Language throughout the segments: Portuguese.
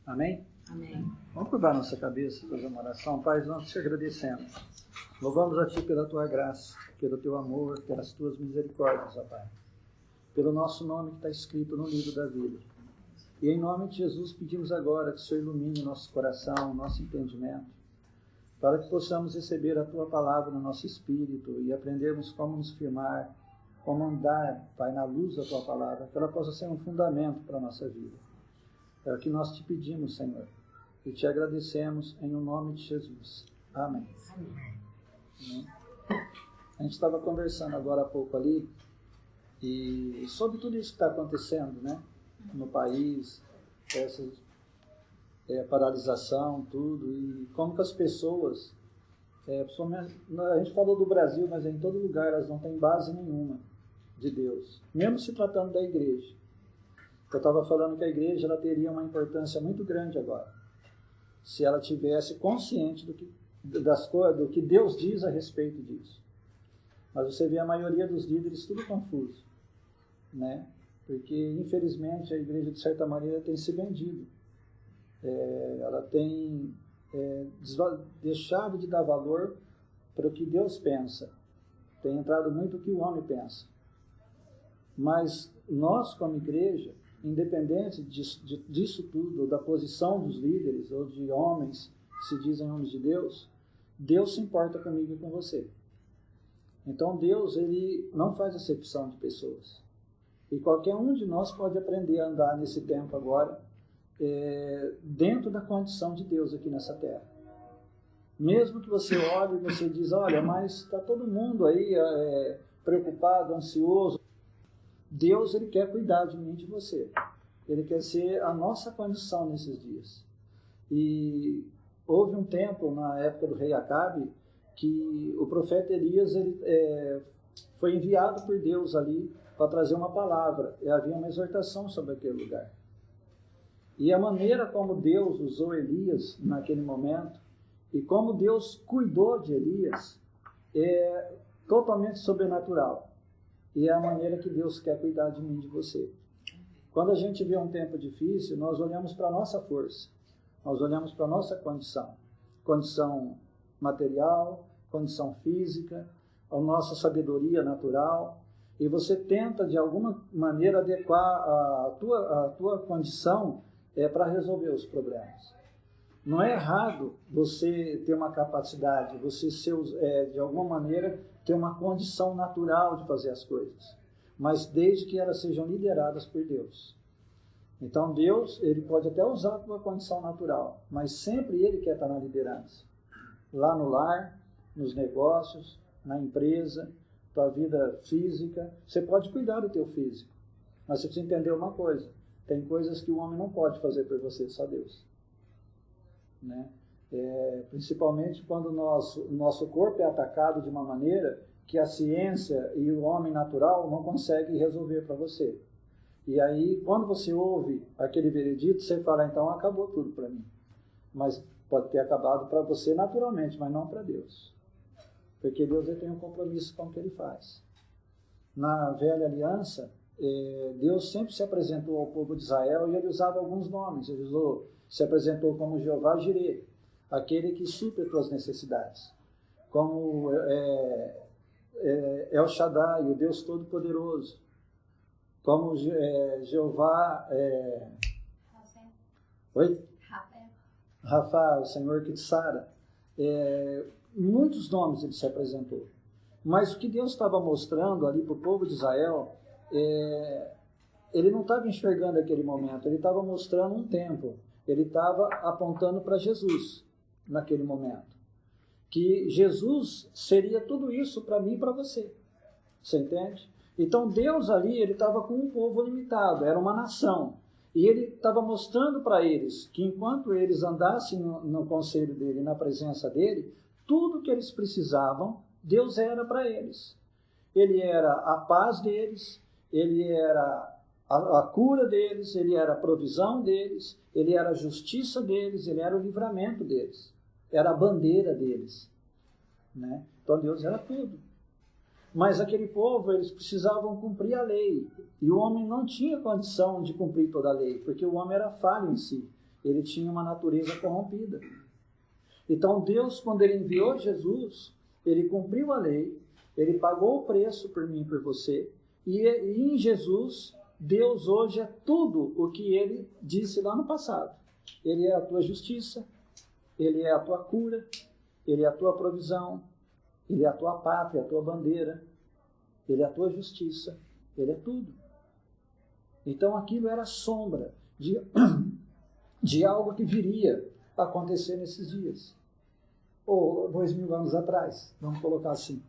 Amém? Amém. Vamos curvar nossa cabeça e fazer uma oração. Pai, nós te agradecemos. Louvamos a Ti pela Tua graça, pelo Teu amor, pelas Tuas misericórdias, ó Pai. Pelo nosso nome que está escrito no livro da vida. E em nome de Jesus pedimos agora que o Senhor ilumine nosso coração, nosso entendimento, para que possamos receber a Tua palavra no nosso espírito e aprendermos como nos firmar, como andar, Pai, na luz da Tua palavra, que ela possa ser um fundamento para a nossa vida. É o que nós te pedimos, Senhor, e te agradecemos em o nome de Jesus. Amém. Amém. A gente estava conversando agora há pouco ali e sobre tudo isso que está acontecendo, né, no país, essa paralisação, tudo, e como que as pessoas, a gente falou do Brasil, mas em todo lugar elas não têm base nenhuma de Deus, mesmo se tratando da igreja. Eu estava falando que a igreja ela teria uma importância muito grande agora, se ela tivesse consciente do que Deus diz a respeito disso. Mas você vê a maioria dos líderes tudo confuso, né? Porque infelizmente a igreja de certa maneira tem se vendido. Ela tem deixado de dar valor para o que Deus pensa, tem entrado muito o que o homem pensa. Mas nós como igreja, independente disso tudo, ou da posição dos líderes, ou de homens que se dizem homens de Deus, Deus se importa comigo e com você. Então Deus, ele não faz acepção de pessoas. E qualquer um de nós pode aprender a andar nesse tempo agora, dentro da condição de Deus aqui nessa terra. Mesmo que você olhe e você diz, olha, mas está todo mundo aí preocupado, ansioso. Deus, ele quer cuidar de mim e de você. Ele quer ser a nossa condição nesses dias. E houve um tempo, na época do rei Acabe, que o profeta Elias ele, foi enviado por Deus ali para trazer uma palavra. E havia uma exortação sobre aquele lugar. E a maneira como Deus usou Elias naquele momento, e como Deus cuidou de Elias, é totalmente sobrenatural. E é a maneira que Deus quer cuidar de mim e de você. Quando a gente vê um tempo difícil, nós olhamos para a nossa força, nós olhamos para a nossa condição material, condição física, a nossa sabedoria natural, e você tenta de alguma maneira adequar a tua condição para resolver os problemas. Não é errado você ter uma capacidade, você ser, de alguma maneira ter uma condição natural de fazer as coisas, mas desde que elas sejam lideradas por Deus. Então Deus, ele pode até usar a tua condição natural, mas sempre ele quer estar na liderança. Lá no lar, nos negócios, na empresa, tua vida física, você pode cuidar do teu físico, mas você precisa entender uma coisa, tem coisas que o homem não pode fazer por você, só Deus. Né? Principalmente quando o nosso corpo é atacado de uma maneira que a ciência e o homem natural não conseguem resolver para você. E aí, quando você ouve aquele veredito, você fala, então acabou tudo para mim. Mas pode ter acabado para você naturalmente, mas não para Deus. Porque Deus ele tem um compromisso com o que ele faz. Na velha aliança, Deus sempre se apresentou ao povo de Israel e ele usava alguns nomes. Ele se apresentou como Jeová Jireh, aquele que supre as tuas necessidades. Como El Shaddai, o Deus Todo-Poderoso. Como Jeová... Oi? Rafa, o Senhor que te sara. Muitos nomes ele se apresentou. Mas o que Deus estava mostrando ali para o povo de Israel, ele não estava enxergando aquele momento, ele estava mostrando um tempo. Ele estava apontando para Jesus naquele momento. Que Jesus seria tudo isso para mim e para você. Você entende? Então Deus ali, ele estava com um povo limitado, era uma nação. E ele estava mostrando para eles que enquanto eles andassem no conselho dele, na presença dele, tudo que eles precisavam, Deus era para eles. Ele era a paz deles, ele era a cura deles, ele era a provisão deles, ele era a justiça deles, ele era o livramento deles, era a bandeira deles. Né? Então Deus era tudo. Mas aquele povo, eles precisavam cumprir a lei. E o homem não tinha condição de cumprir toda a lei, porque o homem era falho em si. ele tinha uma natureza corrompida. Então Deus, quando ele enviou Jesus, ele cumpriu a lei, ele pagou o preço por mim e por você, e em Jesus, Deus hoje é tudo o que ele disse lá no passado. Ele é a tua justiça, ele é a tua cura, ele é a tua provisão, ele é a tua pátria, a tua bandeira, ele é a tua justiça, ele é tudo. Então aquilo era sombra de algo que viria a acontecer nesses dias. Ou 2000 anos atrás, vamos colocar assim.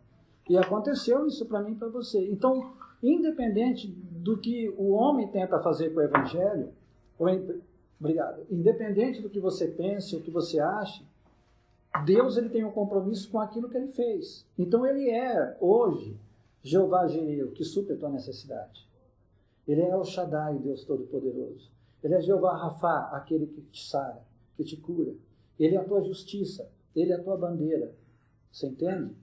E aconteceu isso para mim e para você. Então, independente do que o homem tenta fazer com o Evangelho, independente do que você pense, o que você ache, Deus ele tem um compromisso com aquilo que ele fez. Então ele é, hoje, Jeová Jireh, que supre a tua necessidade. Ele é El Shaddai, o Deus Todo-Poderoso. Ele é Jeová Rafá, aquele que te sara, que te cura. Ele é a tua justiça, ele é a tua bandeira. Você entende?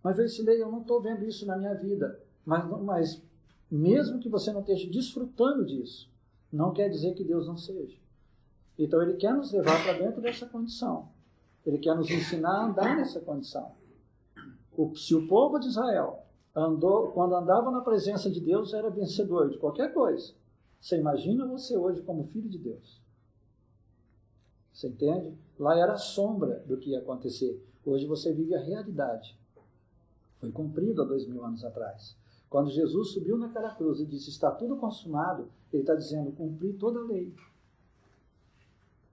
Mas, Versilei, eu não estou vendo isso na minha vida. Mas mesmo que você não esteja desfrutando disso, não quer dizer que Deus não seja. Então ele quer nos levar para dentro dessa condição. Ele quer nos ensinar a andar nessa condição. Se o povo de Israel quando andava na presença de Deus, era vencedor de qualquer coisa. Você imagina você hoje como filho de Deus. Você entende? Lá era a sombra do que ia acontecer. Hoje você vive a realidade. Foi cumprido há 2000 anos atrás. Quando Jesus subiu naquela cruz e disse, está tudo consumado, ele está dizendo, cumpri toda a lei.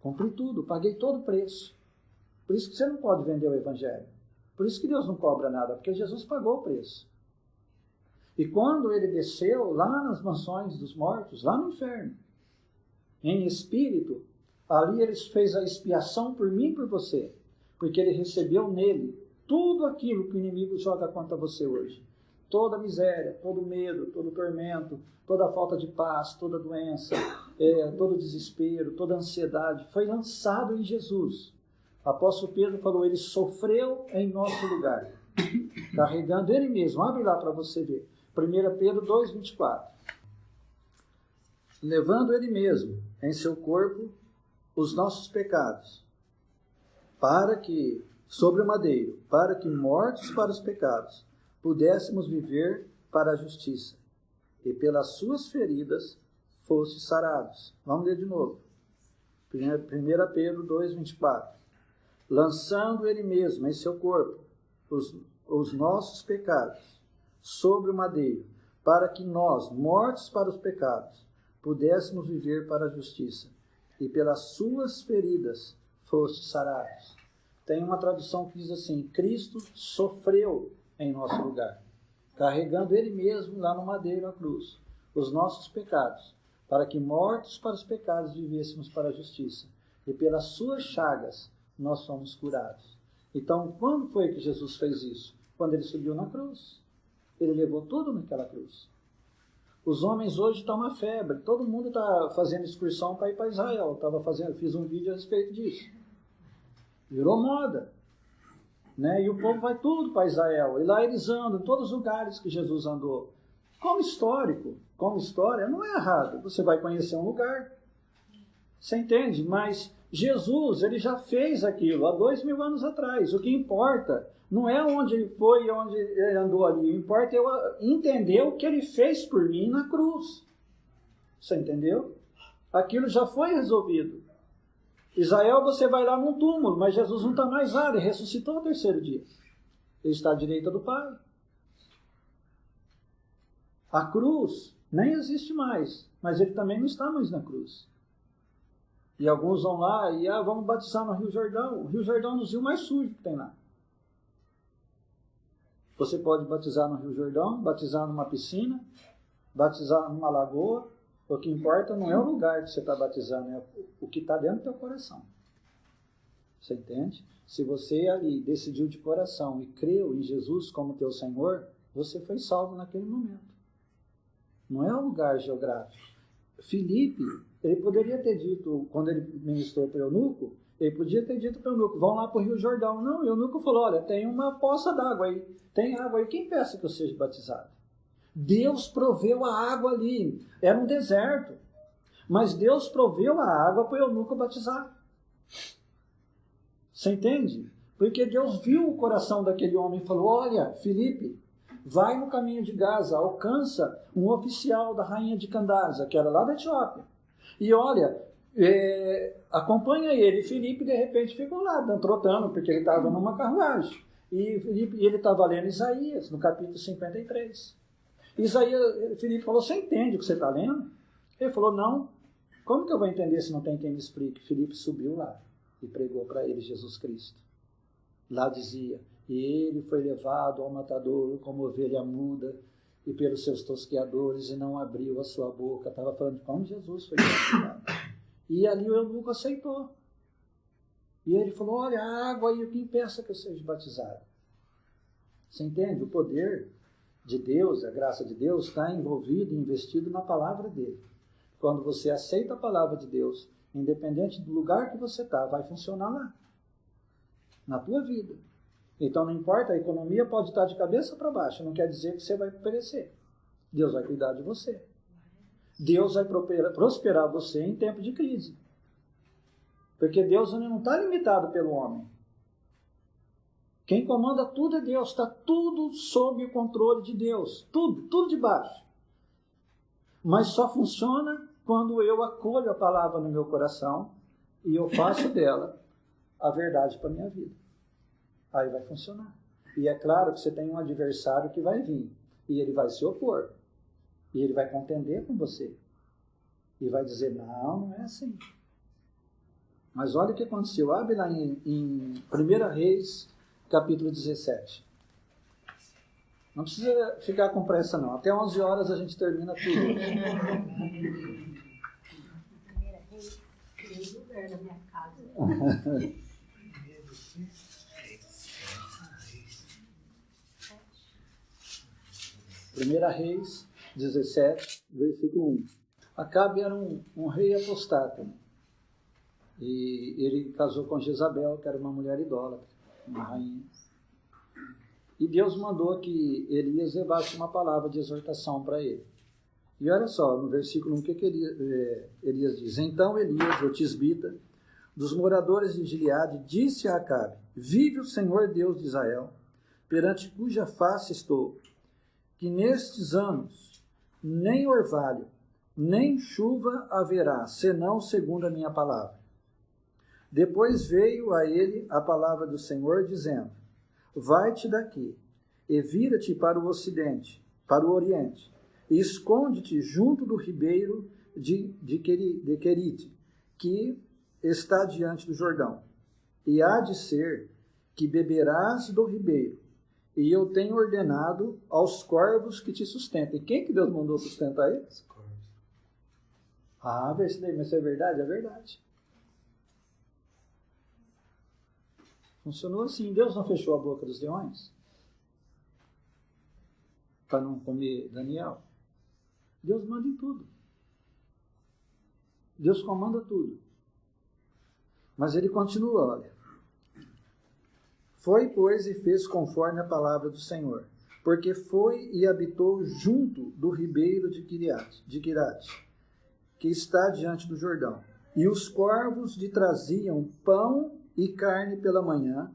Cumpri tudo, paguei todo o preço. Por isso que você não pode vender o Evangelho. Por isso que Deus não cobra nada, porque Jesus pagou o preço. E quando ele desceu lá nas mansões dos mortos, lá no inferno, em espírito, ali ele fez a expiação por mim e por você, porque ele recebeu nele tudo aquilo que o inimigo joga contra você hoje. Toda a miséria, todo o medo, todo o tormento, toda a falta de paz, toda a doença, todo o desespero, toda a ansiedade, foi lançado em Jesus. O apóstolo Pedro falou, ele sofreu em nosso lugar, carregando ele mesmo. Abre lá para você ver. 1 Pedro 2,24. Levando ele mesmo em seu corpo os nossos pecados, sobre o madeiro, para que, mortos para os pecados, pudéssemos viver para a justiça, e pelas suas feridas fosse sarados. Vamos ler de novo. 1 Pedro 2,24. Lançando ele mesmo em seu corpo os nossos pecados sobre o madeiro, para que nós, mortos para os pecados, pudéssemos viver para a justiça, e pelas suas feridas foste sarados. Tem uma tradução que diz assim, Cristo sofreu em nosso lugar, carregando ele mesmo lá no madeiro, a cruz, os nossos pecados, para que, mortos para os pecados, vivêssemos para a justiça, e pelas suas chagas nós fomos curados. Então, quando foi que Jesus fez isso? Quando ele subiu na cruz. Ele levou tudo naquela cruz. Os homens hoje estão uma febre. Todo mundo está fazendo excursão para ir para Israel. Fiz um vídeo a respeito disso. Virou moda. Né? E o povo vai tudo para Israel. E lá eles andam em todos os lugares que Jesus andou. Como histórico, como história, não é errado. Você vai conhecer um lugar. Você entende? Mas Jesus, ele já fez aquilo há 2000 anos atrás. O que importa não é onde ele foi e onde ele andou ali. O que importa é eu entender o que ele fez por mim na cruz. Você entendeu? Aquilo já foi resolvido. Israel, você vai lá num túmulo, mas Jesus não está mais lá. Ele ressuscitou no terceiro dia. Ele está à direita do Pai. A cruz nem existe mais, mas ele também não está mais na cruz. E alguns vão lá e vamos batizar no Rio Jordão. O Rio Jordão é um dos rios mais sujos que tem lá. Você pode batizar no Rio Jordão, batizar numa piscina, batizar numa lagoa. O que importa não é o lugar que você está batizando, é o que está dentro do teu coração. Você entende? Se você ali decidiu de coração e creu em Jesus como teu Senhor, você foi salvo naquele momento. Não é um lugar geográfico. Filipe, ele poderia ter dito, quando ele ministrou para o eunuco, ele podia ter dito para o eunuco, vão lá para o Rio Jordão. Não, o eunuco falou, olha, tem uma poça d'água aí, tem água aí, quem peça que eu seja batizado? Deus proveu a água ali, era um deserto. Mas Deus proveu a água para o eunuco batizar. Você entende? Porque Deus viu o coração daquele homem e falou, olha, Filipe, vai no caminho de Gaza, alcança um oficial da rainha de Candace, que era lá da Etiópia. E olha, acompanha ele. E Filipe, de repente, ficou lá, trotando, porque ele estava numa carruagem. E ele estava lendo Isaías, no capítulo 53. Filipe falou, você entende o que você está lendo? Ele falou, não. Como que eu vou entender se não tem quem me explique? Filipe subiu lá e pregou para ele Jesus Cristo. Lá dizia, e ele foi levado ao matador como ovelha muda e pelos seus tosqueadores e não abriu a sua boca. Estava falando de como Jesus foi batizado. E ali o eunuco aceitou. E ele falou, olha, a água aí, o que impeça que eu seja batizado? Você entende? O poder de Deus, a graça de Deus, está envolvido e investido na palavra dele. Quando você aceita a palavra de Deus, independente do lugar que você está, vai funcionar lá. Na tua vida. Então não importa, a economia pode estar de cabeça para baixo, não quer dizer que você vai perecer. Deus vai cuidar de você. Deus vai prosperar você em tempo de crise. Porque Deus não está limitado pelo homem. Quem comanda tudo é Deus, está tudo sob o controle de Deus. Tudo debaixo. Mas só funciona quando eu acolho a palavra no meu coração e eu faço dela a verdade para a minha vida. Aí vai funcionar. E é claro que você tem um adversário que vai vir. E ele vai se opor. E ele vai contender com você. E vai dizer, não é assim. Mas olha o que aconteceu. Abre lá em 1 Reis, capítulo 17. Não precisa ficar com pressa, não. Até 11 horas a gente termina tudo. 1 Reis, tem lugar na minha casa. 1 Reis 17, versículo 1. Acabe era um rei apostático. E ele casou com Jezabel, que era uma mulher idólatra, uma rainha. E Deus mandou que Elias levasse uma palavra de exortação para ele. E olha só, no versículo 1, o que Elias diz? Então Elias, o tisbita, dos moradores de Gileade, disse a Acabe, vive o Senhor Deus de Israel, perante cuja face estou, que nestes anos nem orvalho, nem chuva haverá, senão segundo a minha palavra. Depois veio a ele a palavra do Senhor, dizendo, vai-te daqui, e vira-te para o ocidente, para o oriente, e esconde-te junto do ribeiro de Querite, que está diante do Jordão. E há de ser que beberás do ribeiro, e eu tenho ordenado aos corvos que te sustentem. Quem que Deus mandou sustentar eles? Ah, mas isso é verdade? É verdade. Funcionou assim. Deus não fechou a boca dos leões para não comer Daniel. Deus manda em tudo. Deus comanda tudo. Mas ele continua, olha. Foi, pois, e fez conforme a palavra do Senhor, porque foi e habitou junto do ribeiro de Quirate, que está diante do Jordão. E os corvos lhe traziam pão e carne pela manhã,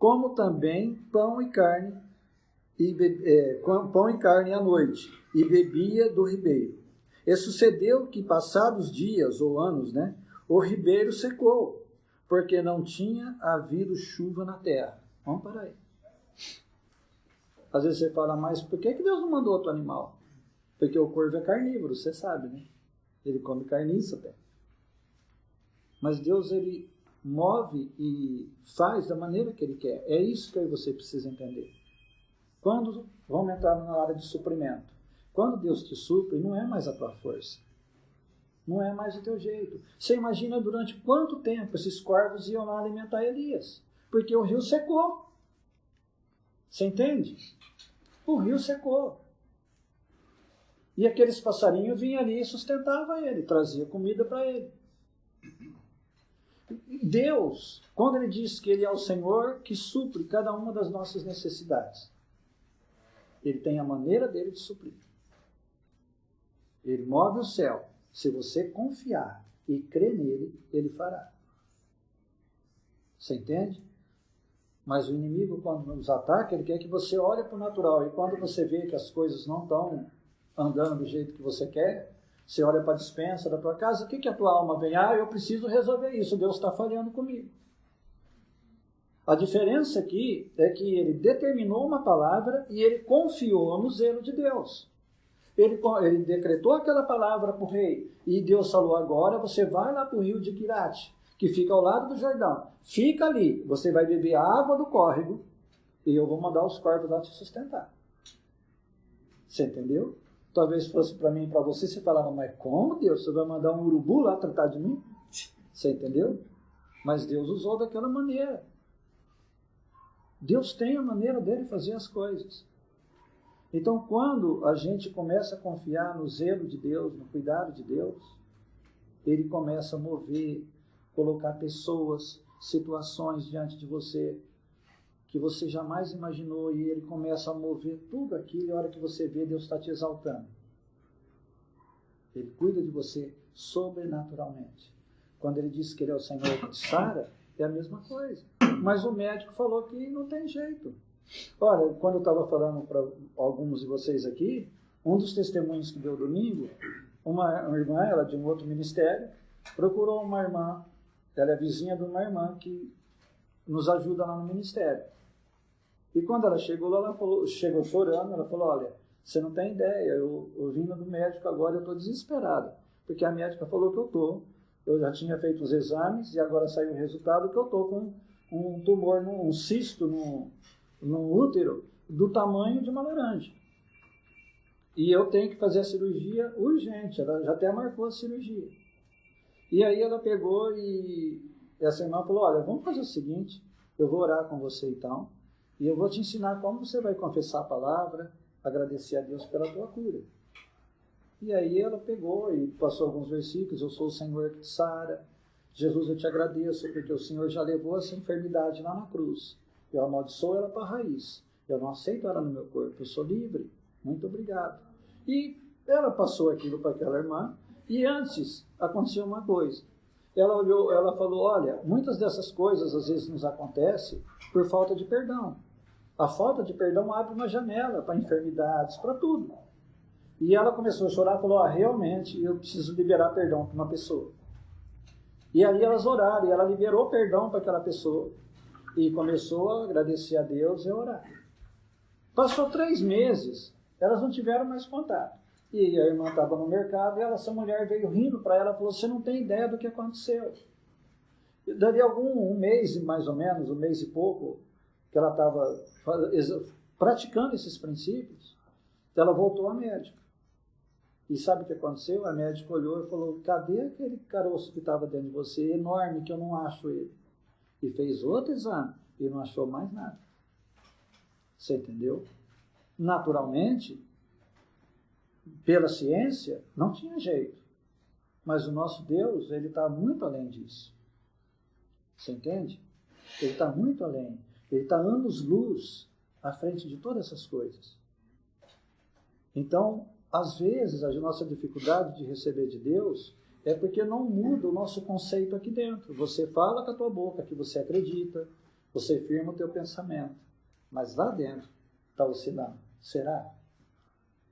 como também pão e carne à noite, e bebia do ribeiro. E sucedeu que, passados dias ou anos, o ribeiro secou, porque não tinha havido chuva na terra. Vamos parar aí. Às vezes você fala, mas por que Deus não mandou outro animal? Porque o corvo é carnívoro, você sabe, né? Ele come carniça até. Mas Deus, ele move e faz da maneira que ele quer. É isso que eu e você precisa entender. Quando vamos entrar na área de suprimento. Quando Deus te supre, não é mais a tua força. Não é mais o teu jeito. Você imagina durante quanto tempo esses corvos iam lá alimentar Elias? Porque o rio secou. Você entende? O rio secou. E aqueles passarinhos vinham ali e sustentavam ele, trazia comida para ele. Deus, quando ele diz que ele é o Senhor que supre cada uma das nossas necessidades, ele tem a maneira dele de suprir. Ele move o céu Se você confiar e crer nele, ele fará. Você entende? Mas o inimigo, quando nos ataca, ele quer que você olhe para o natural. E quando você vê que as coisas não estão andando do jeito que você quer, você olha para a despensa da tua casa, o que a tua alma vem? Eu preciso resolver isso, Deus está falhando comigo. A diferença aqui é que ele determinou uma palavra e ele confiou no zelo de Deus. Ele decretou aquela palavra para o rei. E Deus falou, agora você vai lá para o rio de Quirate, que fica ao lado do Jordão. Fica ali, você vai beber a água do córrego e eu vou mandar os corvos lá te sustentar. Você entendeu? Talvez fosse para mim e para você, você falava, mas como Deus? Você vai mandar um urubu lá tratar de mim? Você entendeu? Mas Deus usou daquela maneira. Deus tem a maneira dele fazer as coisas. Então, quando a gente começa a confiar no zelo de Deus, no cuidado de Deus, ele começa a mover, colocar pessoas, situações diante de você que você jamais imaginou, e ele começa a mover tudo aquilo, e a hora que você vê, Deus está te exaltando. Ele cuida de você sobrenaturalmente. Quando ele diz que ele é o Senhor que te sara, é a mesma coisa. Mas o médico falou que não tem jeito. Olha, quando eu estava falando para alguns de vocês aqui, um dos testemunhos que deu domingo, uma irmã, ela de um outro ministério, procurou uma irmã, ela é vizinha de uma irmã que nos ajuda lá no ministério. E quando ela chegou lá, chegou chorando, ela falou, olha, você não tem ideia, eu vindo do médico agora, eu estou desesperada, porque a médica falou que eu já tinha feito os exames e agora saiu o resultado que eu estou com um tumor, um cisto no útero do tamanho de uma laranja. E eu tenho que fazer a cirurgia urgente, ela já até marcou a cirurgia. E aí ela pegou e essa irmã falou, olha, vamos fazer o seguinte, eu vou orar com você então, e eu vou te ensinar como você vai confessar a palavra, agradecer a Deus pela tua cura. E aí ela pegou e passou alguns versículos, eu sou o Senhor que te sara, Jesus, eu te agradeço, porque o Senhor já levou essa enfermidade lá na cruz. Eu amaldiçoo ela para a raiz. Eu não aceito ela no meu corpo, eu sou livre. Muito obrigado. E ela passou aquilo para aquela irmã, e antes aconteceu uma coisa. Ela olhou, ela falou, olha, muitas dessas coisas às vezes nos acontecem por falta de perdão. A falta de perdão abre uma janela para enfermidades, para tudo. E ela começou a chorar e falou, realmente eu preciso liberar perdão para uma pessoa. E aí elas oraram, e ela liberou perdão para aquela pessoa, e começou a agradecer a Deus e a orar. Passou 3 meses, elas não tiveram mais contato. E a irmã estava no mercado, e essa mulher veio rindo para ela, falou, você não tem ideia do que aconteceu. E dali um mês, mais ou menos, um mês e pouco, que ela estava praticando esses princípios, ela voltou à médica. E sabe o que aconteceu? A médica olhou e falou, cadê aquele caroço que estava dentro de você, enorme, que eu não acho ele? E fez outro exame e não achou mais nada. Você entendeu? Naturalmente, pela ciência, não tinha jeito. Mas o nosso Deus, ele está muito além disso. Você entende? Ele está muito além. Ele está anos-luz à frente de todas essas coisas. Então, às vezes, a nossa dificuldade de receber de Deus é porque não muda o nosso conceito aqui dentro. Você fala com a tua boca que você acredita, você firma o teu pensamento, mas lá dentro está oscilando. Será?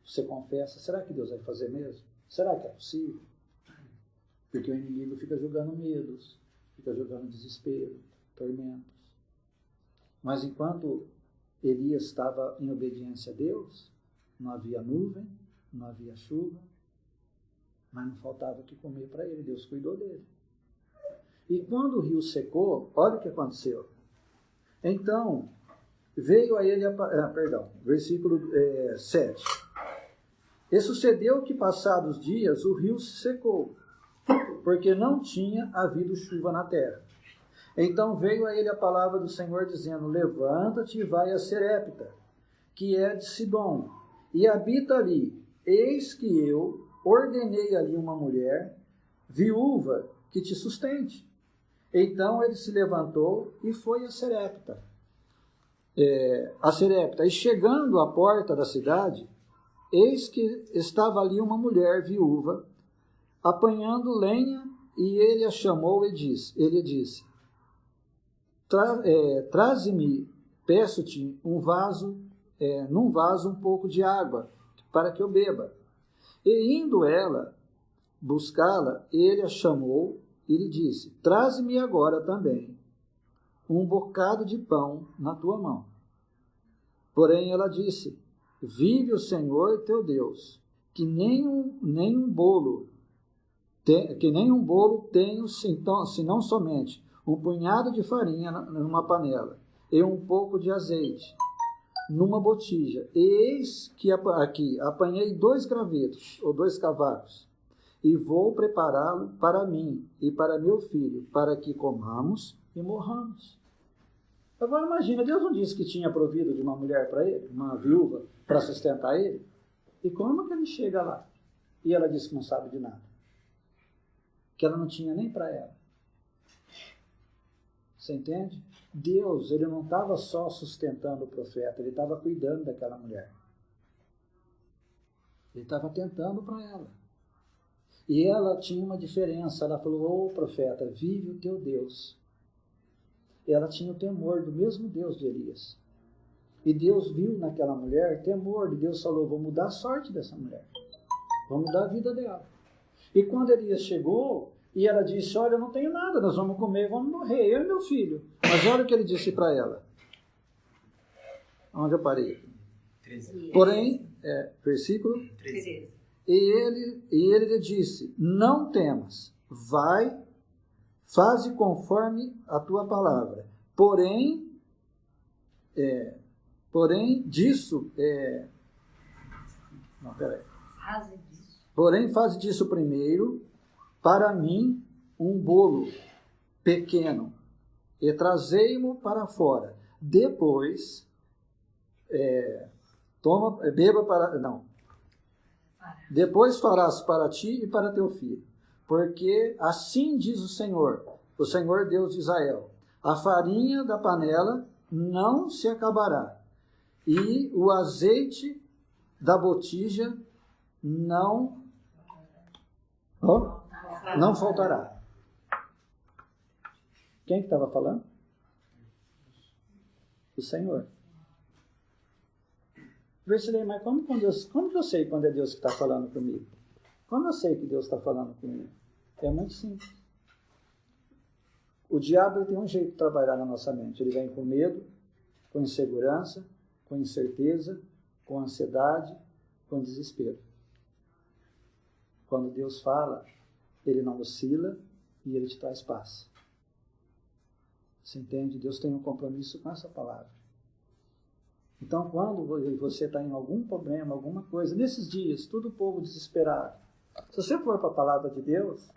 Você confessa, será que Deus vai fazer mesmo? Será que é possível? Porque o inimigo fica jogando medos, fica jogando desespero, tormentos. Mas enquanto Elias estava em obediência a Deus, não havia nuvem, não havia chuva, mas não faltava o que comer para ele, Deus cuidou dele. E quando o rio secou, olha o que aconteceu. Então, veio a ele, versículo 7. E sucedeu que, passados dias, o rio se secou, porque não tinha havido chuva na terra. Então veio a ele a palavra do Senhor, dizendo, levanta-te e vai a Serepta, que é de Sidom, e habita ali. Eis que eu ordenei ali uma mulher, viúva, que te sustente. Então ele se levantou e foi a Serepta. E chegando à porta da cidade, eis que estava ali uma mulher viúva, apanhando lenha, e ele a chamou e disse, traze-me, peço-te, num vaso um pouco de água, para que eu beba. E indo ela buscá-la, ele a chamou e lhe disse, traze-me agora também um bocado de pão na tua mão. Porém ela disse, vive o Senhor teu Deus, que nem um bolo tenho, senão somente um punhado de farinha numa panela e um pouco de azeite numa botija. Eis que aqui apanhei 2 gravetos, ou 2 cavacos, e vou prepará-lo para mim e para meu filho, para que comamos e morramos. Agora imagina, Deus não disse que tinha provido de uma mulher para ele, uma viúva, para sustentar ele? E como que ele chega lá? E ela disse que não sabe de nada. Que ela não tinha nem para ela. Você entende? Deus, ele não estava só sustentando o profeta, ele estava cuidando daquela mulher. Ele estava tentando para ela. E ela tinha uma diferença, ela falou, profeta, vive o teu Deus. E ela tinha o temor do mesmo Deus de Elias. E Deus viu naquela mulher temor, e Deus falou, vou mudar a sorte dessa mulher. Vou mudar a vida dela. E quando Elias chegou, e ela disse, olha, eu não tenho nada, nós vamos comer, vamos morrer, eu e meu filho. Mas olha o que ele disse para ela. Onde eu parei? 13. Porém, versículo 13. E ele lhe disse, não temas, vai, faze conforme a tua palavra. Porém disso... Não, peraí. Porém, faze disso primeiro, para mim, um bolo pequeno, e trazei-mo para fora. Depois, beba para... Não. Depois farás para ti e para teu filho. Porque assim diz o Senhor Deus de Israel, a farinha da panela não se acabará, e o azeite da botija não faltará. Quem que estava falando? O Senhor. Versilei, mas como que eu sei quando é Deus que está falando comigo? Como eu sei que Deus está falando comigo? É muito simples. O diabo tem um jeito de trabalhar na nossa mente. Ele vem com medo, com insegurança, com incerteza, com ansiedade, com desespero. Quando Deus fala, ele não oscila e ele te traz paz. Você entende? Deus tem um compromisso com essa palavra. Então, quando você está em algum problema, alguma coisa, nesses dias, todo o povo desesperado, se você for para a palavra de Deus,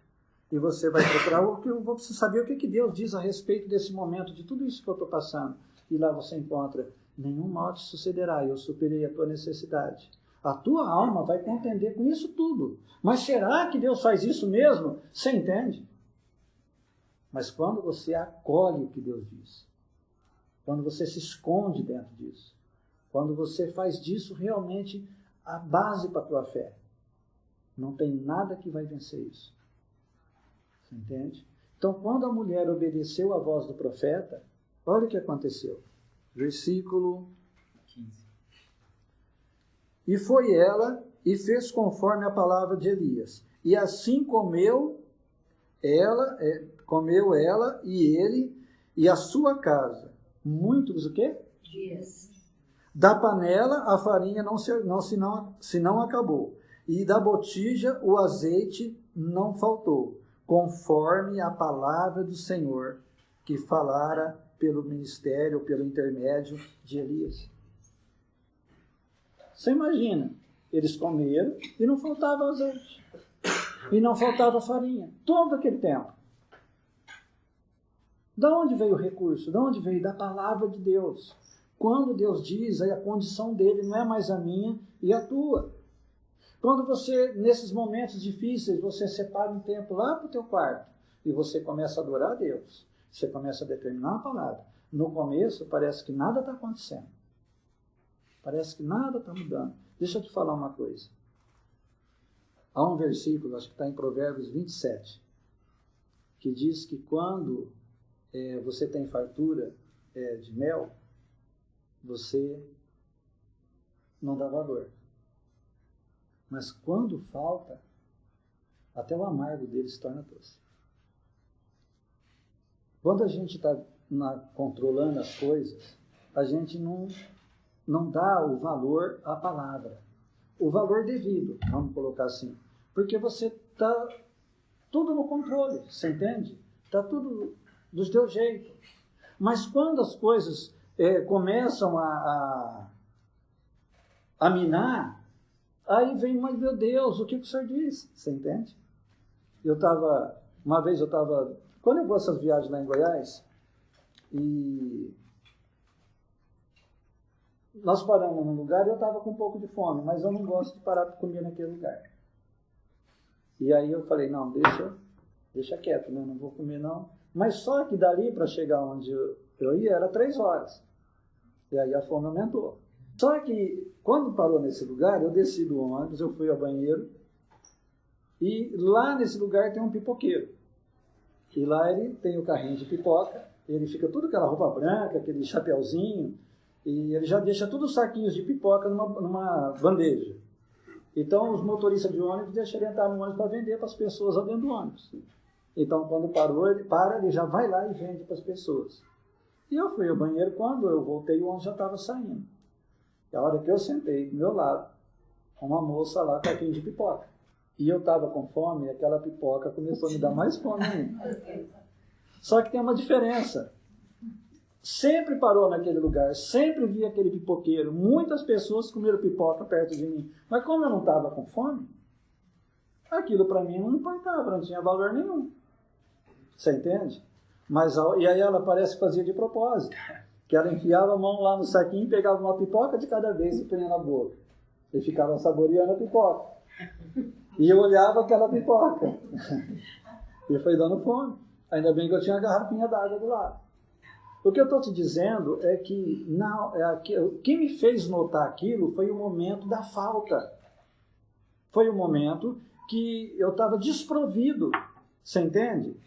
e você vai procurar, eu vou precisar saber o que Deus diz a respeito desse momento, de tudo isso que eu estou passando, e lá você encontra, nenhum mal te sucederá, eu superei a tua necessidade. A tua alma vai contender com isso tudo. Mas será que Deus faz isso mesmo? Você entende? Mas quando você acolhe o que Deus diz, quando você se esconde dentro disso, quando você faz disso realmente a base para a tua fé, não tem nada que vai vencer isso. Você entende? Então, quando a mulher obedeceu à voz do profeta, olha o que aconteceu. Versículo 15. E foi ela e fez conforme a palavra de Elias. E assim comeu ela e ele e a sua casa. Muitos o quê? Dias. Da panela a farinha se não acabou. E da botija o azeite não faltou. Conforme a palavra do Senhor que falara pelo ministério, pelo intermédio de Elias. Você imagina, eles comeram e não faltava azeite. E não faltava farinha. Todo aquele tempo. Da onde veio o recurso? Da onde veio? Da palavra de Deus. Quando Deus diz, aí a condição dele não é mais a minha e a tua. Quando você, nesses momentos difíceis, você separa um tempo lá para o teu quarto e você começa a adorar a Deus. Você começa a determinar a palavra. No começo parece que nada está acontecendo. Parece que nada está mudando. Deixa eu te falar uma coisa. Há um versículo, acho que está em Provérbios 27, que diz que quando você tem fartura de mel, você não dá valor. Mas quando falta, até o amargo dele se torna doce. Quando a gente está controlando as coisas, a gente não dá o valor à palavra. O valor devido, vamos colocar assim. Porque você está tudo no controle, você entende? Está tudo do teu jeito. Mas quando as coisas começam a minar, aí vem, mas meu Deus, o que o senhor diz? Você entende? Uma vez eu estava, quando eu vou essas viagens lá em Goiás, e nós paramos num lugar e eu estava com um pouco de fome, mas eu não gosto de parar para comer naquele lugar. E aí eu falei, não, deixa quieto, né? Não vou comer não. Mas só que dali para chegar onde eu ia era 3 horas. E aí a fome aumentou. Só que quando parou nesse lugar, eu desci do ônibus, eu fui ao banheiro, e lá nesse lugar tem um pipoqueiro. E lá ele tem o carrinho de pipoca, ele fica tudo aquela roupa branca, aquele chapeuzinho, e ele já deixa todos os saquinhos de pipoca numa bandeja. Então, os motoristas de ônibus deixam ele entrar no ônibus para vender para as pessoas lá dentro do ônibus. Então, quando parou, ele já vai lá e vende para as pessoas. E eu fui ao banheiro, quando eu voltei, o ônibus já estava saindo. E a hora que eu sentei do meu lado, uma moça lá com carrinho de pipoca. E eu estava com fome, e aquela pipoca começou a me dar mais fome ainda. Só que tem uma diferença. Sempre parou naquele lugar, sempre vi aquele pipoqueiro. Muitas pessoas comeram pipoca perto de mim. Mas como eu não estava com fome, aquilo para mim não importava, não tinha valor nenhum. Você entende? E aí ela parece que fazia de propósito. Que ela enfiava a mão lá no saquinho, pegava uma pipoca de cada vez e punha na boca. E ficava saboreando a pipoca. E eu olhava aquela pipoca. E foi dando fome. Ainda bem que eu tinha a garrafinha d'água do lado. O que eu estou te dizendo é que o que me fez notar aquilo foi o momento da falta. Foi o momento que eu estava desprovido. Você entende?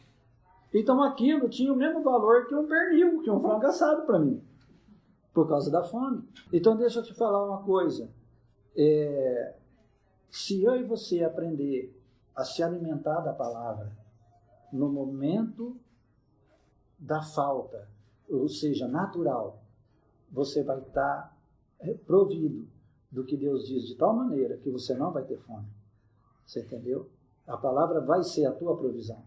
Então aquilo tinha o mesmo valor que um pernil, que um frango assado para mim. Por causa da fome. Então deixa eu te falar uma coisa. Se eu e você aprender a se alimentar da palavra no momento da falta, ou seja, natural, você vai estar provido do que Deus diz de tal maneira que você não vai ter fome. Você entendeu? A palavra vai ser a tua provisão.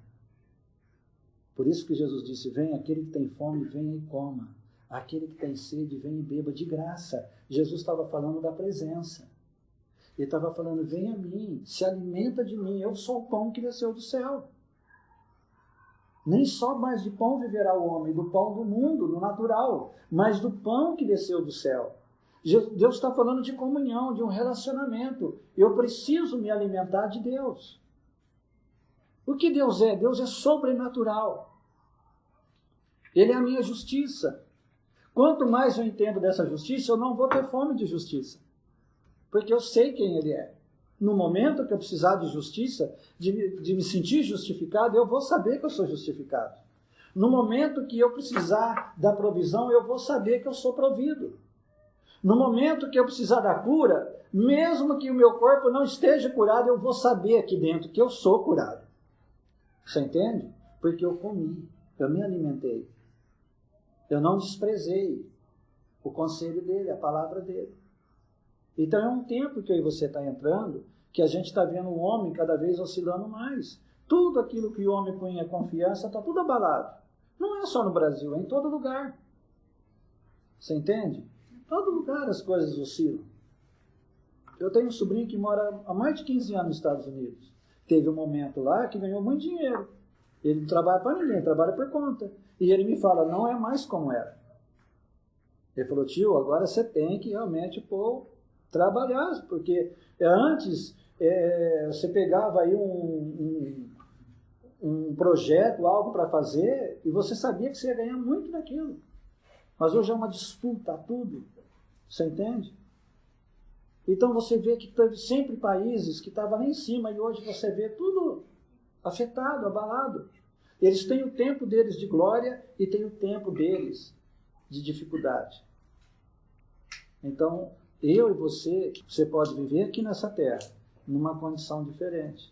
Por isso que Jesus disse, vem aquele que tem fome, venha e coma. Aquele que tem sede, venha e beba de graça. Jesus estava falando da presença. Ele estava falando, vem a mim, se alimenta de mim, eu sou o pão que desceu do céu. Nem só mais de pão viverá o homem, do pão do mundo, do natural, mas do pão que desceu do céu. Deus está falando de comunhão, de um relacionamento. Eu preciso me alimentar de Deus. O que Deus é? Deus é sobrenatural. Ele é a minha justiça. Quanto mais eu entendo dessa justiça, eu não vou ter fome de justiça. Porque eu sei quem Ele é. No momento que eu precisar de justiça, de me sentir justificado, eu vou saber que eu sou justificado. No momento que eu precisar da provisão, eu vou saber que eu sou provido. No momento que eu precisar da cura, mesmo que o meu corpo não esteja curado, eu vou saber aqui dentro que eu sou curado. Você entende? Porque eu comi, eu me alimentei. Eu não desprezei o conselho dele, a palavra dele. Então é um tempo que eu e você está entrando, que a gente está vendo o homem cada vez oscilando mais. Tudo aquilo que o homem punha confiança está tudo abalado. Não é só no Brasil, é em todo lugar. Você entende? Em todo lugar as coisas oscilam. Eu tenho um sobrinho que mora há mais de 15 anos nos Estados Unidos. Teve um momento lá que ganhou muito dinheiro. Ele não trabalha para ninguém, trabalha por conta. E ele me fala, não é mais como era. Ele falou, tio, agora você tem que realmente trabalhar, porque antes você pegava aí um projeto, algo para fazer, e você sabia que você ia ganhar muito naquilo. Mas hoje é uma disputa a tudo. Você entende? Então você vê que teve sempre países que estavam lá em cima e hoje você vê tudo afetado, abalado. Eles têm o tempo deles de glória e têm o tempo deles de dificuldade. Então, eu e você pode viver aqui nessa terra, numa condição diferente.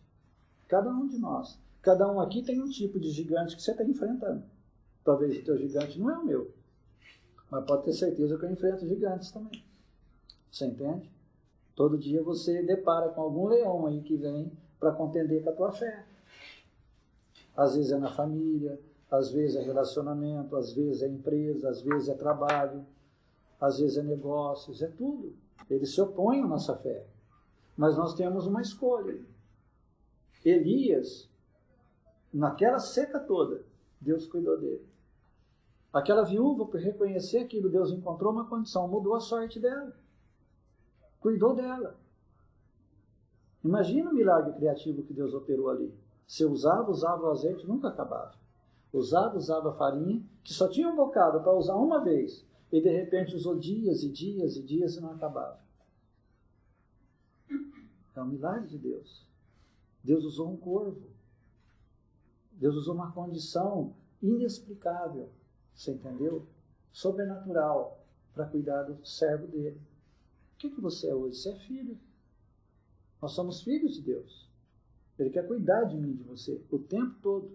Cada um de nós. Cada um aqui tem um tipo de gigante que você está enfrentando. Talvez o teu gigante não é o meu. Mas pode ter certeza que eu enfrento gigantes também. Você entende? Todo dia você depara com algum leão aí que vem para contender com a tua fé. Às vezes é na família, às vezes é relacionamento, às vezes é empresa, às vezes é trabalho, às vezes é negócios, é tudo. Eles se opõem à nossa fé. Mas nós temos uma escolha. Elias, naquela seca toda, Deus cuidou dele. Aquela viúva, por reconhecer aquilo, Deus encontrou uma condição, mudou a sorte dela. Cuidou dela. Imagina o milagre criativo que Deus operou ali. Se usava o azeite, nunca acabava. Usava a farinha, que só tinha um bocado para usar uma vez. E de repente usou dias e dias e dias e não acabava. É um milagre de Deus. Deus usou um corvo. Deus usou uma condição inexplicável. Você entendeu? Sobrenatural, para cuidar do servo dele. O que você é hoje? Você é filho. Nós somos filhos de Deus. Ele quer cuidar de mim, de você, o tempo todo.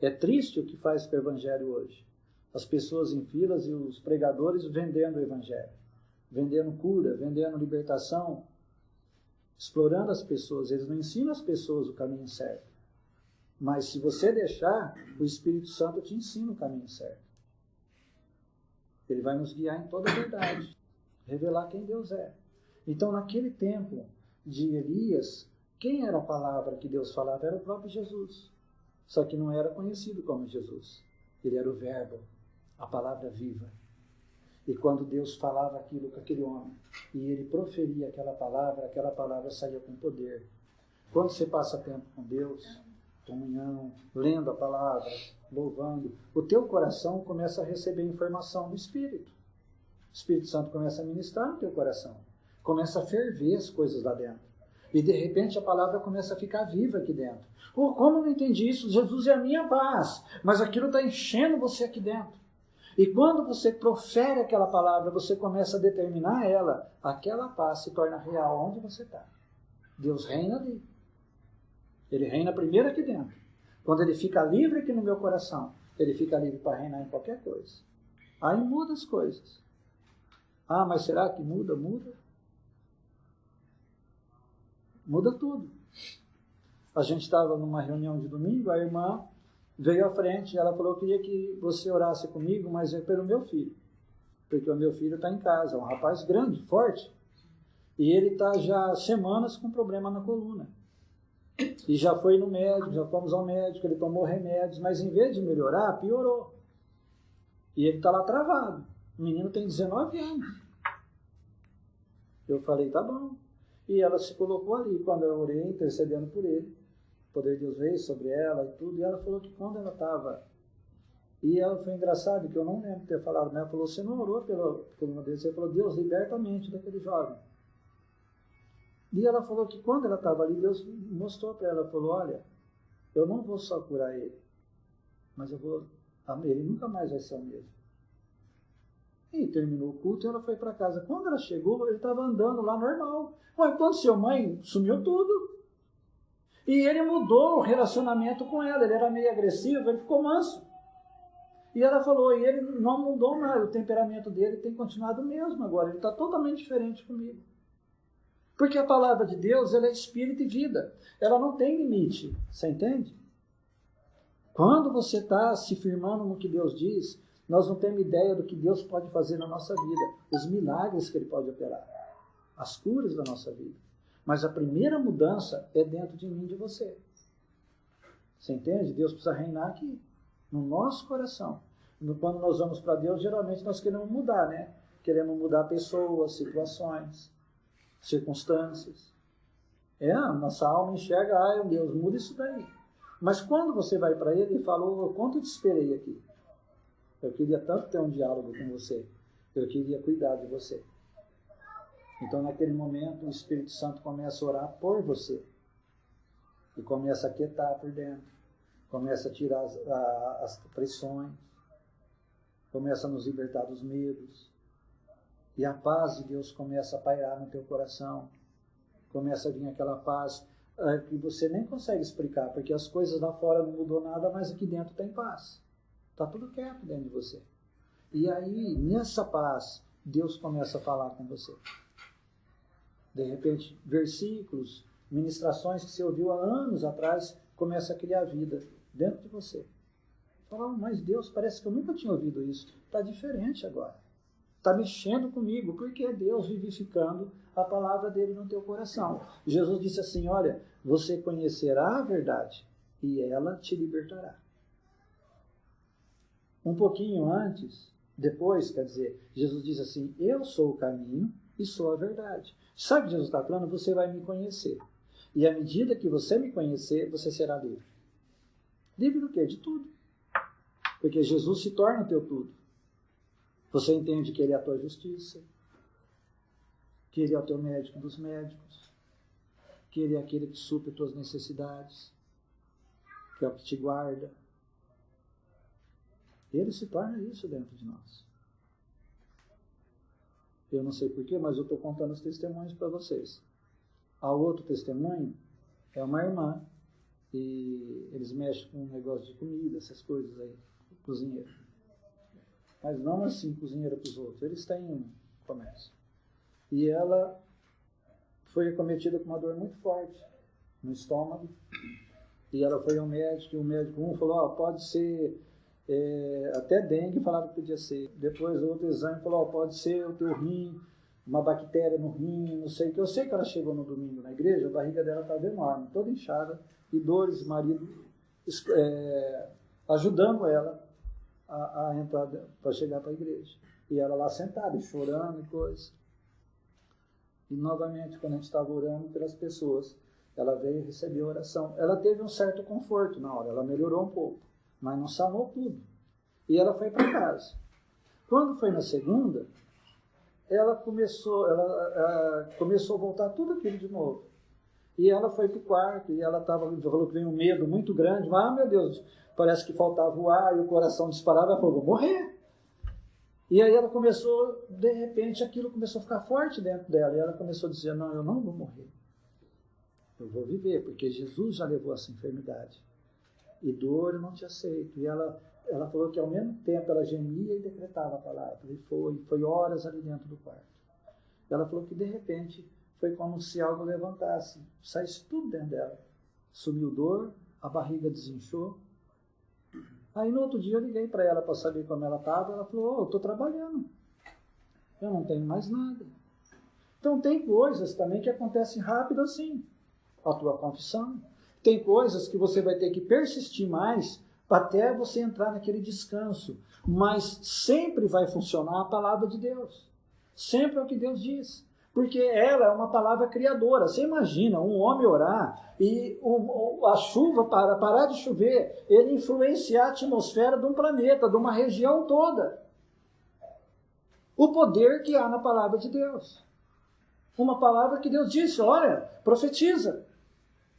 É triste o que faz com o Evangelho hoje. As pessoas em filas e os pregadores vendendo o Evangelho. Vendendo cura, vendendo libertação. Explorando as pessoas. Eles não ensinam as pessoas o caminho certo. Mas se você deixar, o Espírito Santo te ensina o caminho certo. Ele vai nos guiar em toda a verdade. Revelar quem Deus é. Então, naquele tempo de Elias, quem era a palavra que Deus falava? Era o próprio Jesus. Só que não era conhecido como Jesus. Ele era o Verbo, a palavra viva. E quando Deus falava aquilo com aquele homem, e ele proferia aquela palavra saía com poder. Quando você passa tempo com Deus, comunhão, lendo a palavra, louvando, o teu coração começa a receber informação do Espírito. O Espírito Santo começa a ministrar no teu coração. Começa a ferver as coisas lá dentro. E de repente a palavra começa a ficar viva aqui dentro. Oh, como eu não entendi isso? Jesus é a minha paz. Mas aquilo está enchendo você aqui dentro. E quando você profere aquela palavra, você começa a determinar ela, aquela paz se torna real onde você está. Deus reina ali. Ele reina primeiro aqui dentro. Quando ele fica livre aqui no meu coração, ele fica livre para reinar em qualquer coisa. Aí muda as coisas. Ah, mas será que muda? Muda. Muda tudo. A gente estava numa reunião de domingo, a irmã veio à frente, ela falou que queria que você orasse comigo, mas é pelo meu filho. Porque o meu filho está em casa, é um rapaz grande, forte. E ele está já há semanas com problema na coluna. E já foi no médico, já fomos ao médico, ele tomou remédios, mas em vez de melhorar, piorou. E ele está lá travado. O menino tem 19 anos. Eu falei, tá bom. E ela se colocou ali, quando eu orei, intercedendo por ele. O poder de Deus veio sobre ela e tudo. E ela falou que quando ela estava... E ela foi engraçado, que eu não lembro de ter falado, mas ela falou, você não orou pela coluna dele? Você falou, Deus, liberta a mente daquele jovem. E ela falou que quando ela estava ali, Deus mostrou para ela, falou, olha, eu não vou só curar ele, mas ele nunca mais vai ser o mesmo. E terminou o culto e ela foi para casa. Quando ela chegou, ele estava andando lá normal. Mas quando seu mãe sumiu tudo. E ele mudou o relacionamento com ela. Ele era meio agressivo, ele ficou manso. E ela falou, e ele não mudou mais. O temperamento dele tem continuado o mesmo agora. Ele está totalmente diferente comigo. Porque a palavra de Deus, ela é espírito e vida. Ela não tem limite. Você entende? Quando você está se firmando no que Deus diz, nós não temos ideia do que Deus pode fazer na nossa vida. Os milagres que Ele pode operar. As curas da nossa vida. Mas a primeira mudança é dentro de mim e de você. Você entende? Deus precisa reinar aqui. No nosso coração. Quando nós vamos para Deus, geralmente nós queremos mudar, né? Queremos mudar pessoas, situações, circunstâncias. Nossa alma enxerga, Deus, muda isso daí. Mas quando você vai para Ele e fala, quanto eu te esperei aqui? Eu queria tanto ter um diálogo com você. Eu queria cuidar de você. Então, naquele momento, o Espírito Santo começa a orar por você. E começa a quietar por dentro. Começa a tirar as pressões. Começa a nos libertar dos medos. E a paz de Deus começa a pairar no teu coração. Começa a vir aquela paz que você nem consegue explicar, porque as coisas lá fora não mudou nada, mas aqui dentro tem paz. Está tudo quieto dentro de você. E aí, nessa paz, Deus começa a falar com você. De repente, versículos, ministrações que você ouviu há anos atrás, começa a criar vida dentro de você. Fala, mas Deus, parece que eu nunca tinha ouvido isso. Está diferente agora. Está mexendo comigo, porque é Deus vivificando a palavra dele no teu coração. Jesus disse assim, olha, você conhecerá a verdade e ela te libertará. Um pouquinho antes, depois, quer dizer, Jesus diz assim, eu sou o caminho e sou a verdade. Sabe o que Jesus está falando? Você vai me conhecer. E à medida que você me conhecer, você será livre. Livre do quê? De tudo. Porque Jesus se torna o teu tudo. Você entende que Ele é a tua justiça, que Ele é o teu médico dos médicos, que Ele é aquele que supre as tuas necessidades, que é o que te guarda. Ele se torna isso dentro de nós. Eu não sei porquê, mas eu estou contando os testemunhos para vocês. Há outro testemunho, é uma irmã, e eles mexem com um negócio de comida, essas coisas aí, cozinheiro. Mas não assim, cozinheiro para os outros. Eles têm um comércio. E ela foi acometida com uma dor muito forte no estômago. E ela foi ao médico, e o médico falou, pode ser até dengue, falaram que podia ser. Depois o outro exame falou, pode ser o teu rim, uma bactéria no rim, não sei o que. Eu sei que ela chegou no domingo na igreja, a barriga dela estava enorme, toda inchada, e dores, marido ajudando ela a entrar para chegar para a igreja. E ela lá sentada, chorando e coisa. E novamente, quando a gente estava orando pelas pessoas, ela veio e recebeu a oração. Ela teve um certo conforto na hora, ela melhorou um pouco, mas não sanou tudo. E ela foi para casa. Quando foi na segunda, ela começou a voltar tudo aquilo de novo. E ela foi para o quarto, e ela falou que veio um medo muito grande. Mas, meu Deus, parece que faltava o ar, e o coração disparava. Ela falou, vou morrer. E aí ela começou, de repente, aquilo começou a ficar forte dentro dela. E ela começou a dizer, não, eu não vou morrer. Eu vou viver, porque Jesus já levou essa enfermidade. E dor eu não te aceito. E ela falou que ao mesmo tempo ela gemia e decretava a palavra. E foi horas ali dentro do quarto. Ela falou que de repente foi como se algo levantasse, saísse tudo dentro dela. Sumiu dor, a barriga desinchou. Aí no outro dia eu liguei para ela para saber como ela estava. Ela falou, eu estou trabalhando. Eu não tenho mais nada. Então tem coisas também que acontecem rápido assim. A tua confissão. Tem coisas que você vai ter que persistir mais até você entrar naquele descanso. Mas sempre vai funcionar a palavra de Deus. Sempre é o que Deus diz. Porque ela é uma palavra criadora. Você imagina um homem orar e a chuva parar de chover, ele influenciar a atmosfera de um planeta, de uma região toda. O poder que há na palavra de Deus. Uma palavra que Deus disse, olha, profetiza.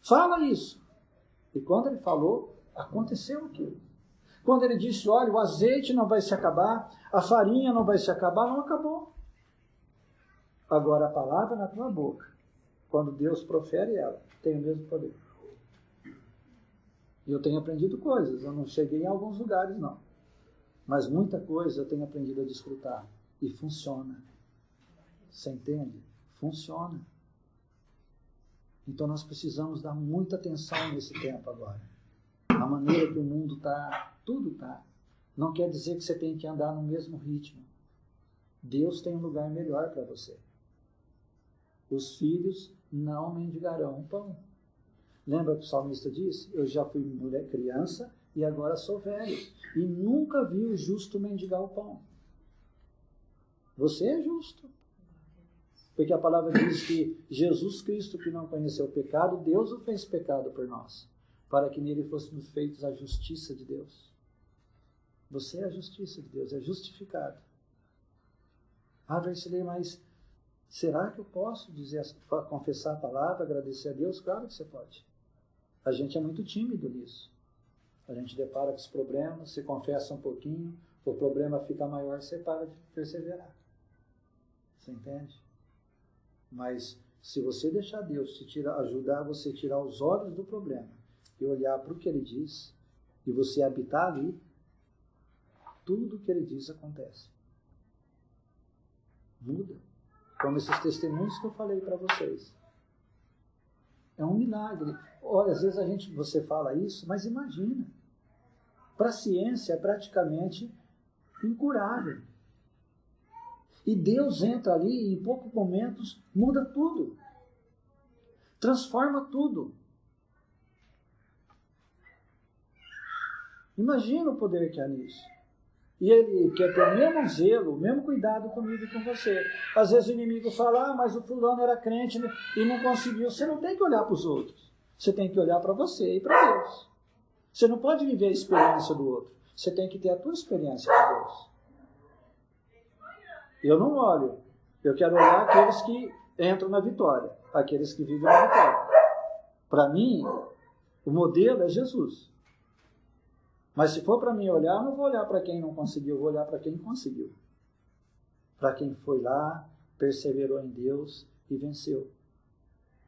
Fala isso. E quando ele falou, aconteceu aquilo. Quando ele disse, olha, o azeite não vai se acabar, a farinha não vai se acabar, não acabou. Agora a palavra na tua boca, quando Deus profere ela, tem o mesmo poder. E eu tenho aprendido coisas, eu não cheguei em alguns lugares não. Mas muita coisa eu tenho aprendido a desfrutar. E funciona. Você entende? Funciona. Então nós precisamos dar muita atenção nesse tempo agora. A maneira que o mundo está, tudo está. Não quer dizer que você tem que andar no mesmo ritmo. Deus tem um lugar melhor para você. Os filhos não mendigarão pão. Lembra que o salmista disse? Eu já fui mulher criança e agora sou velho. E nunca vi o justo mendigar o pão. Você é justo. Porque a palavra diz que Jesus Cristo, que não conheceu o pecado, Deus o fez pecado por nós, para que nele fôssemos feitos a justiça de Deus. Você é a justiça de Deus, é justificado. Ah, Versilei, mas Será que eu posso confessar a palavra, agradecer a Deus? Claro que você pode. A gente é muito tímido nisso. A gente depara com os problemas, você confessa um pouquinho, o problema fica maior, você para de perseverar. Você entende? Mas se você deixar Deus ajudar você a tirar os olhos do problema e olhar para o que Ele diz, e você habitar ali, tudo o que Ele diz acontece. Muda. Como esses testemunhos que eu falei para vocês. É um milagre. Olha, às vezes você fala isso, mas imagina. Para a ciência é praticamente incurável. E Deus entra ali e em poucos momentos muda tudo. Transforma tudo. Imagina o poder que há nisso. E Ele quer ter o mesmo zelo, o mesmo cuidado comigo e com você. Às vezes o inimigo fala, mas o fulano era crente e não conseguiu. Você não tem que olhar para os outros. Você tem que olhar para você e para Deus. Você não pode viver a experiência do outro. Você tem que ter a tua experiência com Deus. Eu não olho. Eu quero olhar aqueles que entram na vitória. Aqueles que vivem na vitória. Para mim, o modelo é Jesus. Mas se for para mim olhar, eu não vou olhar para quem não conseguiu, eu vou olhar para quem conseguiu. Para quem foi lá, perseverou em Deus e venceu.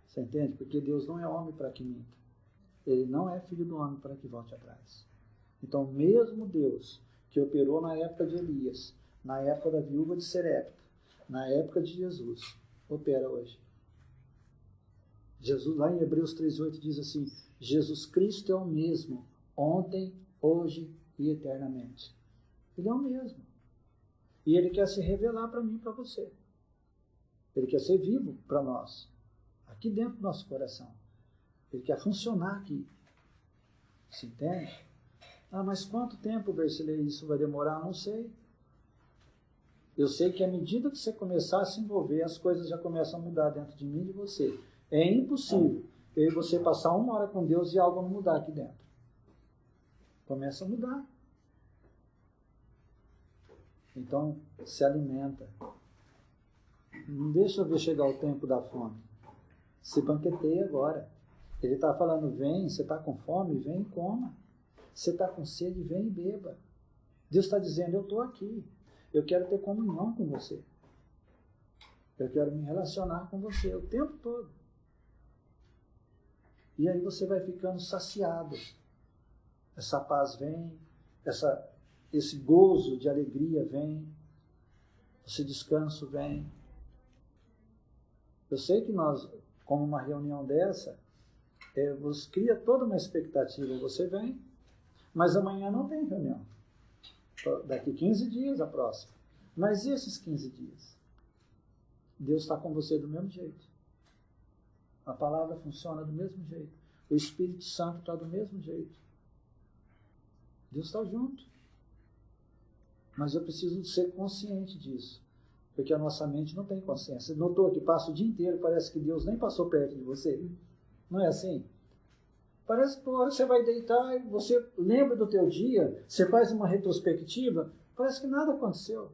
Você entende? Porque Deus não é homem para que minta. Ele não é filho do homem para que volte atrás. Então, mesmo Deus que operou na época de Elias, na época da viúva de Serepta, na época de Jesus, opera hoje. Jesus, lá em Hebreus 3,8 diz assim, Jesus Cristo é o mesmo, ontem, hoje e eternamente. Ele é o mesmo. E Ele quer se revelar para mim e para você. Ele quer ser vivo para nós. Aqui dentro do nosso coração. Ele quer funcionar aqui. Você entende? Mas quanto tempo, Bercilei, isso vai demorar? Não sei. Eu sei que à medida que você começar a se envolver, as coisas já começam a mudar dentro de mim e de você. É impossível eu e você passar 1 hora com Deus e algo não mudar aqui dentro. Começa a mudar. Então, se alimenta. Não deixa eu ver chegar o tempo da fome. Se banqueteia agora. Ele está falando, vem, você está com fome, vem e coma. Você está com sede, vem e beba. Deus está dizendo, eu estou aqui. Eu quero ter comunhão com você. Eu quero me relacionar com você o tempo todo. E aí você vai ficando saciado. Essa paz vem, esse gozo de alegria vem, esse descanso vem. Eu sei que nós, como uma reunião dessa, você cria toda uma expectativa, você vem, mas amanhã não tem reunião. Daqui 15 dias a próxima. Mas e esses 15 dias? Deus está com você do mesmo jeito. A palavra funciona do mesmo jeito. O Espírito Santo está do mesmo jeito. Deus está junto. Mas eu preciso ser consciente disso. Porque a nossa mente não tem consciência. Você notou que passa o dia inteiro, parece que Deus nem passou perto de você? Não é assim? Parece que por hora você vai deitar e você lembra do teu dia, você faz uma retrospectiva, parece que nada aconteceu.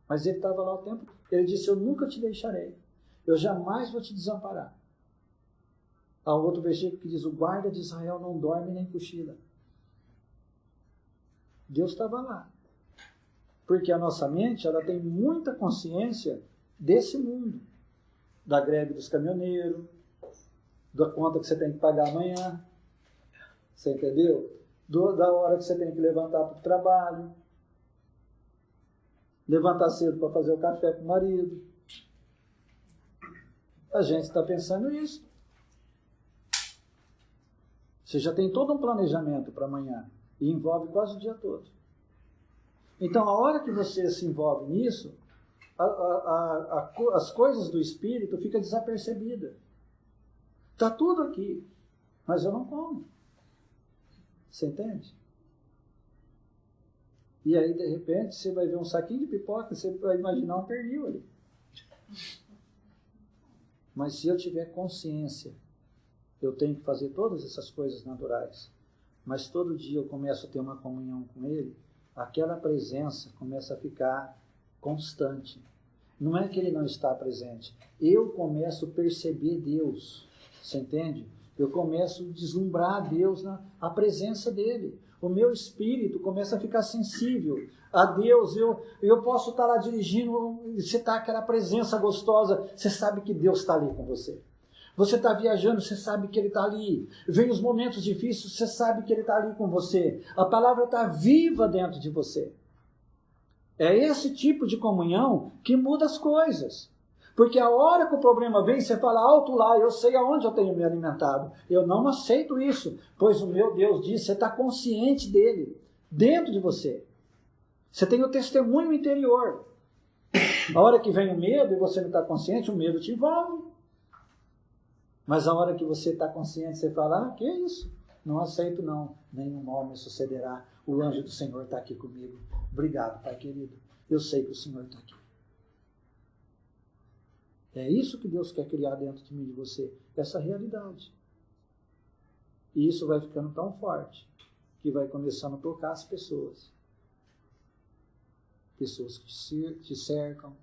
Mas Ele estava lá o tempo. Ele disse, eu nunca te deixarei. Eu jamais vou te desamparar. Há outro versículo que diz, o guarda de Israel não dorme nem cochila. Deus estava lá. Porque a nossa mente, ela tem muita consciência desse mundo. Da greve dos caminhoneiros, da conta que você tem que pagar amanhã. Você entendeu? Da hora que você tem que levantar para o trabalho. Levantar cedo para fazer o café com o marido. A gente está pensando nisso. Você já tem todo um planejamento para amanhã. E envolve quase o dia todo. Então, a hora que você se envolve nisso, as coisas do Espírito ficam desapercebidas. Está tudo aqui, mas eu não como. Você entende? E aí, de repente, você vai ver um saquinho de pipoca, você vai imaginar um pernil ali. Mas se eu tiver consciência, eu tenho que fazer todas essas coisas naturais, mas todo dia eu começo a ter uma comunhão com Ele, aquela presença começa a ficar constante. Não é que ele não está presente. Eu começo a perceber Deus. Você entende? Eu começo a deslumbrar Deus, a presença dele. O meu espírito começa a ficar sensível a Deus. Eu posso estar lá dirigindo, você está aquela presença gostosa, você sabe que Deus está ali com você. Você está viajando, você sabe que Ele está ali. Vem os momentos difíceis, você sabe que Ele está ali com você. A palavra está viva dentro de você. É esse tipo de comunhão que muda as coisas. Porque a hora que o problema vem, você fala alto lá, eu sei aonde eu tenho me alimentado. Eu não aceito isso, pois o meu Deus diz, você está consciente dele, dentro de você. Você tem o testemunho interior. A hora que vem o medo e você não está consciente, o medo te envolve. Mas a hora que você está consciente, você fala, que é isso? Não aceito não, nenhum mal me sucederá. O anjo do Senhor está aqui comigo. Obrigado, Pai querido. Eu sei que o Senhor está aqui. É isso que Deus quer criar dentro de mim e de você, essa realidade. E isso vai ficando tão forte que vai começando a tocar as pessoas. Pessoas que te cercam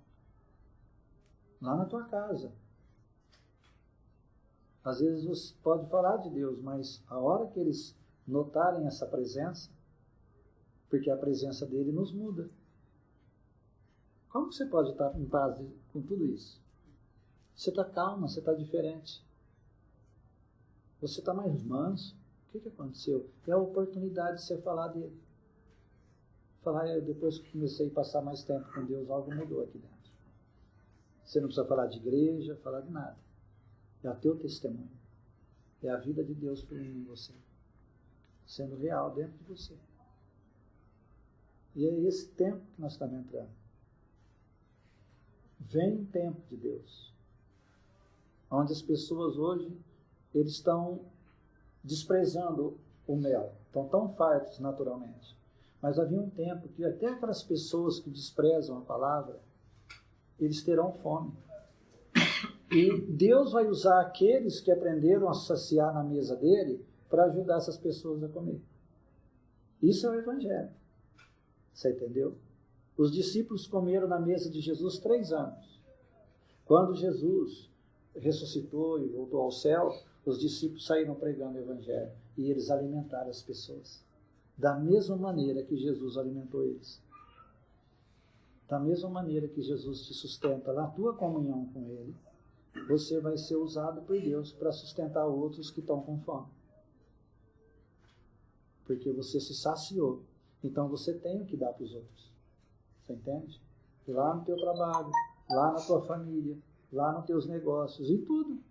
lá na tua casa. Às vezes você pode falar de Deus, mas a hora que eles notarem essa presença, porque a presença dele nos muda. Como você pode estar em paz com tudo isso? Você está calma, você está diferente. Você está mais manso. O que aconteceu? É a oportunidade de você falar dele. Depois que comecei a passar mais tempo com Deus, algo mudou aqui dentro. Você não precisa falar de igreja, falar de nada. É o teu testemunho. É a vida de Deus fluindo em você. Sendo real dentro de você. E é esse tempo que nós estamos entrando. Vem um tempo de Deus. Onde as pessoas hoje, eles estão desprezando o mel. Estão tão fartos naturalmente. Mas havia um tempo que até aquelas pessoas que desprezam a palavra, eles terão fome. E Deus vai usar aqueles que aprenderam a saciar na mesa dele para ajudar essas pessoas a comer. Isso é o Evangelho. Você entendeu? Os discípulos comeram na mesa de Jesus 3 anos. Quando Jesus ressuscitou e voltou ao céu, os discípulos saíram pregando o Evangelho e eles alimentaram as pessoas. Da mesma maneira que Jesus alimentou eles. Da mesma maneira que Jesus te sustenta na tua comunhão com Ele, você vai ser usado por Deus para sustentar outros que estão com fome. Porque você se saciou. Então você tem o que dar para os outros. Você entende? Lá no teu trabalho, lá na tua família, lá nos teus negócios, em tudo.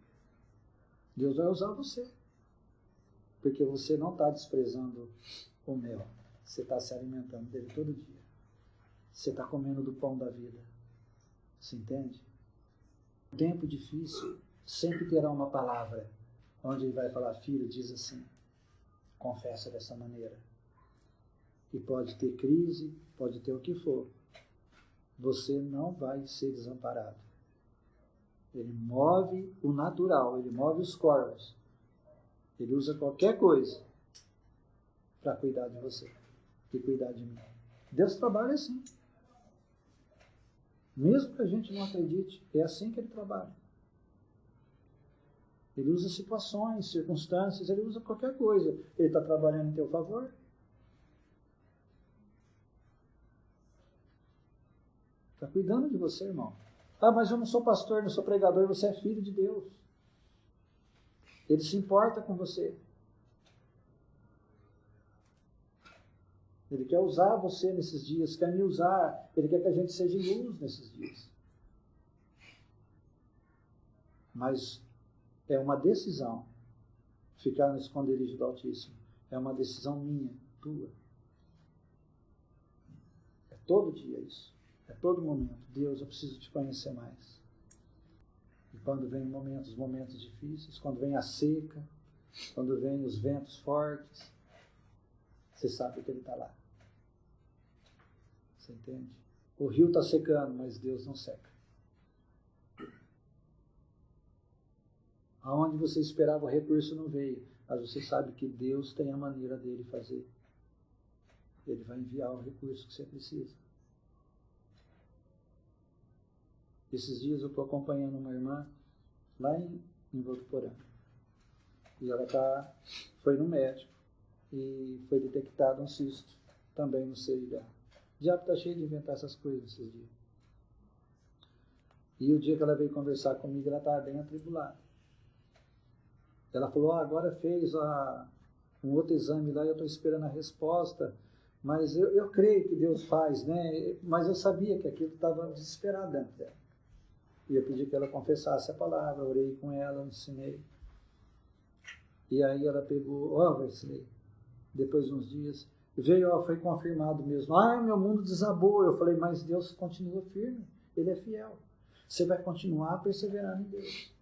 Deus vai usar você. Porque você não está desprezando o mel. Você está se alimentando dele todo dia. Você está comendo do pão da vida. Você entende? Um tempo difícil sempre terá uma palavra onde ele vai falar, filho, diz assim, confessa dessa maneira. E pode ter crise, pode ter o que for. Você não vai ser desamparado. Ele move o natural, ele move os corvos. Ele usa qualquer coisa para cuidar de você e cuidar de mim. Deus trabalha assim. Mesmo que a gente não acredite, é assim que ele trabalha. Ele usa situações, circunstâncias, ele usa qualquer coisa. Ele está trabalhando em teu favor. Está cuidando de você, irmão. Ah, mas eu não sou pastor, não sou pregador, você é filho de Deus. Ele se importa com você. Ele quer usar você nesses dias, quer me usar. Ele quer que a gente seja luz nesses dias. Mas é uma decisão ficar no esconderijo do Altíssimo. É uma decisão minha, tua. É todo dia isso. É todo momento. Deus, eu preciso te conhecer mais. E quando vem momentos difíceis, quando vem a seca, quando vem os ventos fortes, você sabe que ele está lá. Você entende? O rio está secando, mas Deus não seca. Aonde você esperava o recurso não veio, mas você sabe que Deus tem a maneira dele fazer. Ele vai enviar o recurso que você precisa. Esses dias eu estou acompanhando uma irmã lá em Votuporã. E ela foi no médico e foi detectado um cisto também no seio dela. O diabo está cheio de inventar essas coisas esses dias. E o dia que ela veio conversar comigo, ela estava bem atribulada. Ela falou, agora fez um outro exame lá e eu estou esperando a resposta, mas eu creio que Deus faz, né? Mas eu sabia que aquilo estava desesperado dentro dela. E eu pedi que ela confessasse a palavra, orei com ela, ensinei. E aí ela pegou, Wesley, depois de uns dias, veio, foi confirmado mesmo. Meu mundo desabou. Eu falei, mas Deus continua firme, Ele é fiel. Você vai continuar perseverando em Deus.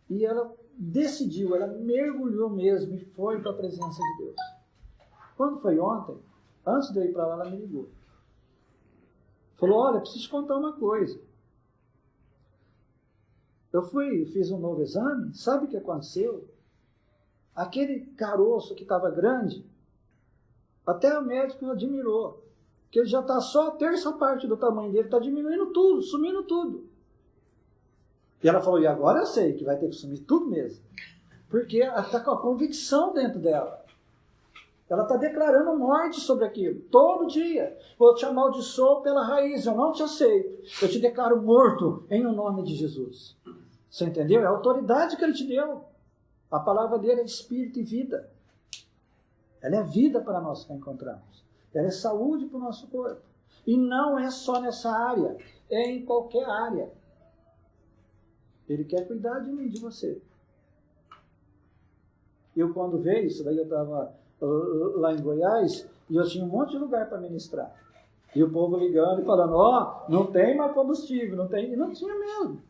E ela decidiu, ela mergulhou mesmo e foi para a presença de Deus. Quando foi ontem, antes de eu ir para lá, ela me ligou. Falou, olha, preciso te contar uma coisa. Eu fiz um novo exame, sabe o que aconteceu? Aquele caroço que estava grande, até o médico admirou, que ele já está só a terça parte do tamanho dele, está diminuindo tudo, sumindo tudo. E ela falou, e agora eu sei que vai ter que sumir tudo mesmo. Porque ela está com a convicção dentro dela. Ela está declarando morte sobre aquilo, todo dia. Eu te amaldiçoo pela raiz, eu não te aceito. Eu te declaro morto em o nome de Jesus. Você entendeu? É a autoridade que Ele te deu. A palavra dele é espírito e vida. Ela é vida para nós que a encontramos. Ela é saúde para o nosso corpo. E não é só nessa área, é em qualquer área. Ele quer cuidar de mim, de você. Eu, quando veio isso, daí eu estava lá em Goiás e eu tinha um monte de lugar para ministrar. E o povo ligando e falando, não tem mais combustível, não tem. E não tinha mesmo.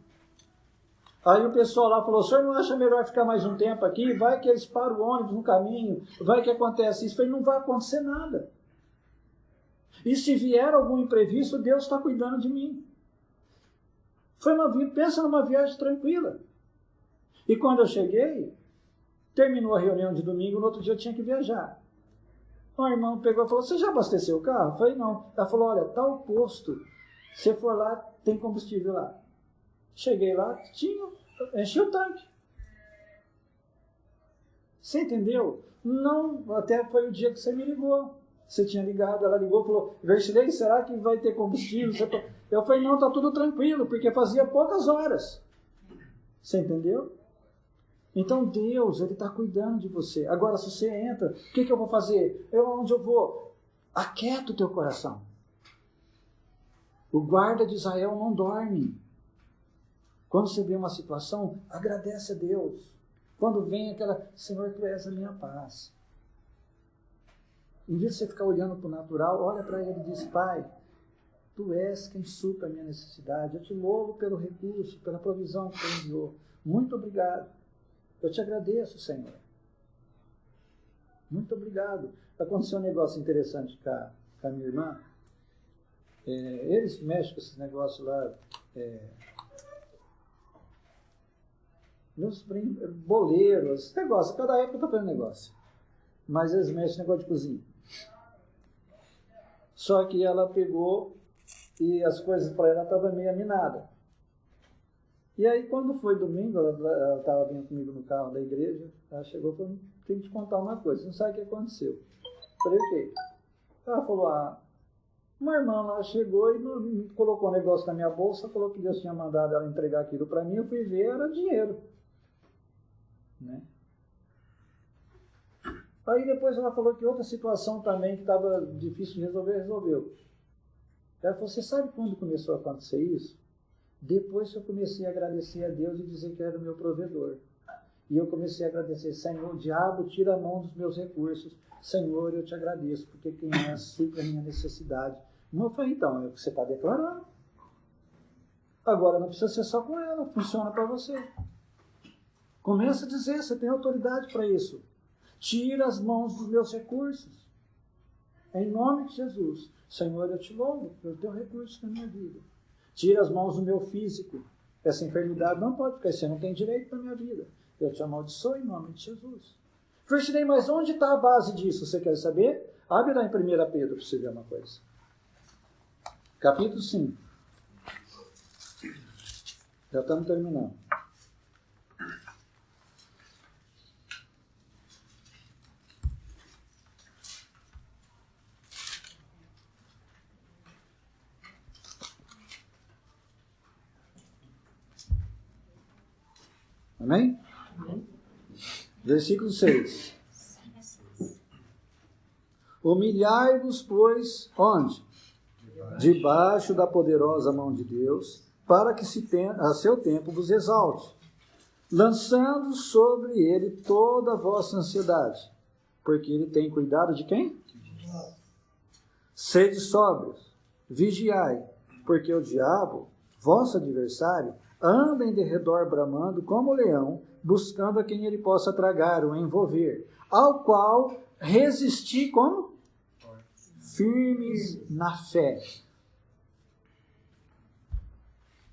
Aí o pessoal lá falou, o senhor não acha melhor ficar mais um tempo aqui? Vai que eles param o ônibus no caminho, vai que acontece isso. Eu falei, não vai acontecer nada. E se vier algum imprevisto, Deus está cuidando de mim. Pensa numa viagem tranquila. E quando eu cheguei, terminou a reunião de domingo, no outro dia eu tinha que viajar. O irmão pegou e falou, você já abasteceu o carro? Eu falei, não. Ela falou, olha, tal posto, se for lá, tem combustível lá. Cheguei lá, enchi o tanque. Você entendeu? Não, até foi o dia que você me ligou. Você tinha ligado, ela ligou e falou, Versilei, será que vai ter combustível? Eu falei, não, está tudo tranquilo, porque fazia poucas horas. Você entendeu? Então Deus, Ele está cuidando de você. Agora, se você entra, o que eu vou fazer? Onde eu vou? Aquieta o teu coração. O guarda de Israel não dorme. Quando você vê uma situação, agradece a Deus. Quando vem aquela, Senhor, Tu és a minha paz. Em vez de você ficar olhando para o natural, olha para Ele e diz, Pai, Tu és quem supra a minha necessidade. Eu te louvo pelo recurso, pela provisão que Tu enviou. Muito obrigado. Eu te agradeço, Senhor. Muito obrigado. Aconteceu um negócio interessante com a minha irmã. Eles mexem com esses negócios lá, meus boleiros, esse negócio. Cada época eu estou fazendo negócio. Mas eles mexem no negócio de cozinha. Só que ela pegou e as coisas para ela estavam meio aminadas. E aí, quando foi domingo, ela estava vindo comigo no carro da igreja, ela chegou e falou, tem que te contar uma coisa, você não sabe o que aconteceu. Falei, o quê? Ela falou, uma irmã lá chegou e colocou um negócio na minha bolsa, falou que Deus tinha mandado ela entregar aquilo para mim, eu fui ver, era dinheiro. Né? Aí depois ela falou que outra situação também que estava difícil de resolver, resolveu. Ela falou, você sabe quando começou a acontecer isso? Depois que eu comecei a agradecer a Deus e dizer que era o meu provedor. E eu comecei a agradecer, Senhor, o diabo tira a mão dos meus recursos. Senhor, eu te agradeço, porque quem é supra a minha necessidade. Eu falei, então, é o que você está declarando. Agora não precisa ser só com ela, funciona para você. Começa a dizer, você tem autoridade para isso. Tira as mãos dos meus recursos. Em nome de Jesus. Senhor, eu te louvo pelo teu recurso na minha vida. Tira as mãos do meu físico. Essa enfermidade não pode ficar, você não tem direito na minha vida. Eu te amaldiçoo em nome de Jesus. Versilei, mas onde está a base disso? Você quer saber? Abre lá em 1 Pedro para você ver uma coisa. Capítulo 5. Já estamos terminando. Amém? Amém. Versículo 6. Humilhai-vos, pois, onde? Debaixo da poderosa mão de Deus, para que a seu tempo vos exalte, lançando sobre ele toda a vossa ansiedade, porque ele tem cuidado de quem? Sede sóbrios, vigiai, porque o diabo, vosso adversário, anda em derredor bramando como leão, buscando a quem ele possa tragar ou envolver, ao qual resisti como? Firmes na fé.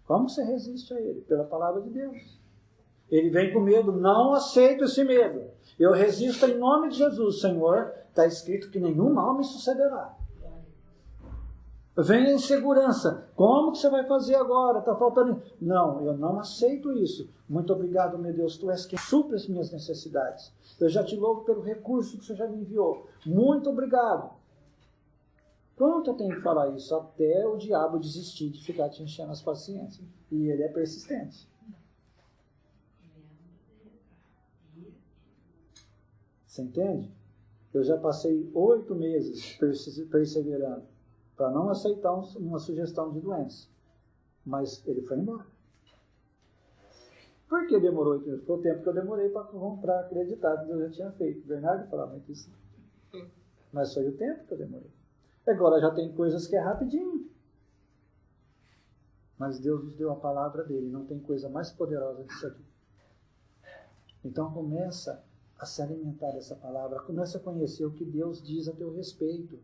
Como você resiste a ele? Pela palavra de Deus. Ele vem com medo, não aceito esse medo. Eu resisto em nome de Jesus, Senhor. Está escrito que nenhum mal me sucederá. Vem a insegurança. Como que você vai fazer agora? Está faltando... Não, eu não aceito isso. Muito obrigado, meu Deus. Tu és quem supre as minhas necessidades. Eu já te louvo pelo recurso que você já me enviou. Muito obrigado. Quanto eu tenho que falar isso? Até o diabo desistir de ficar te enchendo as paciências. E ele é persistente. Você entende? Eu já passei 8 meses perseverando para não aceitar uma sugestão de doença. Mas ele foi embora. Por que demorou 8 meses? Foi o tempo que eu demorei para acreditar que Deus já tinha feito. Bernardo falava muito isso. Mas foi o tempo que eu demorei. Agora já tem coisas que é rapidinho. Mas Deus nos deu a palavra dele. Não tem coisa mais poderosa disso aqui. Então começa a se alimentar dessa palavra. Começa a conhecer o que Deus diz a teu respeito.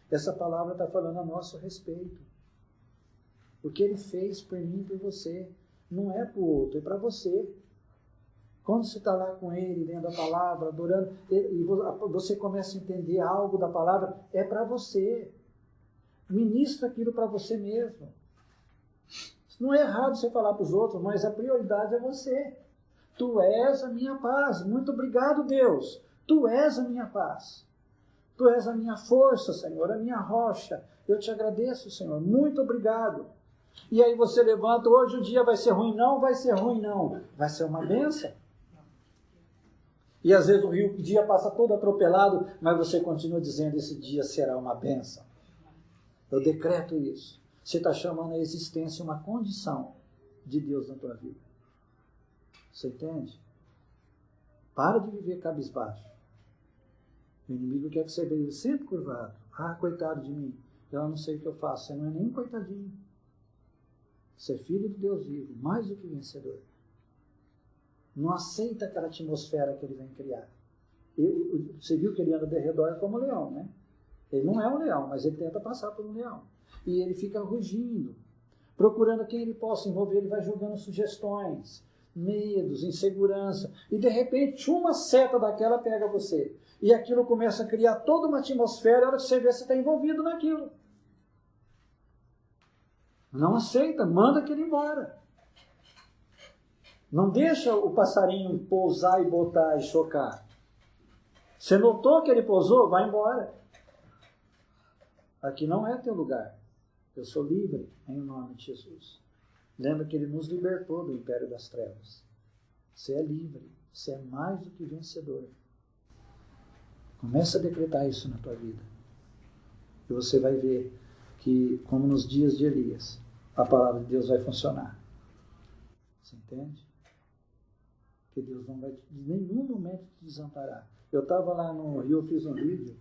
Essa palavra está falando a nosso respeito. O que ele fez por mim e por você. Não é para o outro, é para você. Quando você está lá com ele, lendo a palavra, adorando, e você começa a entender algo da palavra, é para você. Ministra aquilo para você mesmo. Não é errado você falar para os outros, mas a prioridade é você. Tu és a minha paz. Muito obrigado, Deus. Tu és a minha paz. Tu és a minha força, Senhor, a minha rocha. Eu te agradeço, Senhor. Muito obrigado. E aí você levanta, hoje o dia vai ser ruim? Não vai ser ruim, não. Vai ser uma bênção. E às vezes o dia passa todo atropelado, mas você continua dizendo, esse dia será uma bênção. Eu decreto isso. Você está chamando a existência uma condição de Deus na tua vida. Você entende? Para de viver cabisbaixo. O inimigo quer que você viva sempre curvado. Ah, coitado de mim. Eu não sei o que eu faço. Você não é nem um coitadinho. Você é filho de Deus vivo, mais do que vencedor. Não aceita aquela atmosfera que ele vem criar. Você viu que ele anda de redor como um leão, né? Ele não é um leão, mas ele tenta passar por um leão. E ele fica rugindo, procurando quem ele possa envolver. Ele vai jogando sugestões, medos, insegurança. E de repente, uma seta daquela pega você. E aquilo começa a criar toda uma atmosfera. A hora que você vê, você está envolvido naquilo. Não aceita, manda aquele embora. Não deixa o passarinho pousar e botar e chocar. Você notou que ele pousou? Vai embora. Aqui não é teu lugar. Eu sou livre em nome de Jesus. Lembra que ele nos libertou do império das trevas. Você é livre. Você é mais do que vencedor. Começa a decretar isso na tua vida. E você vai ver que, como nos dias de Elias, a palavra de Deus vai funcionar. Você entende? Que Deus não vai, em nenhum momento, te desamparar. Eu estava lá no Rio, eu fiz um vídeo.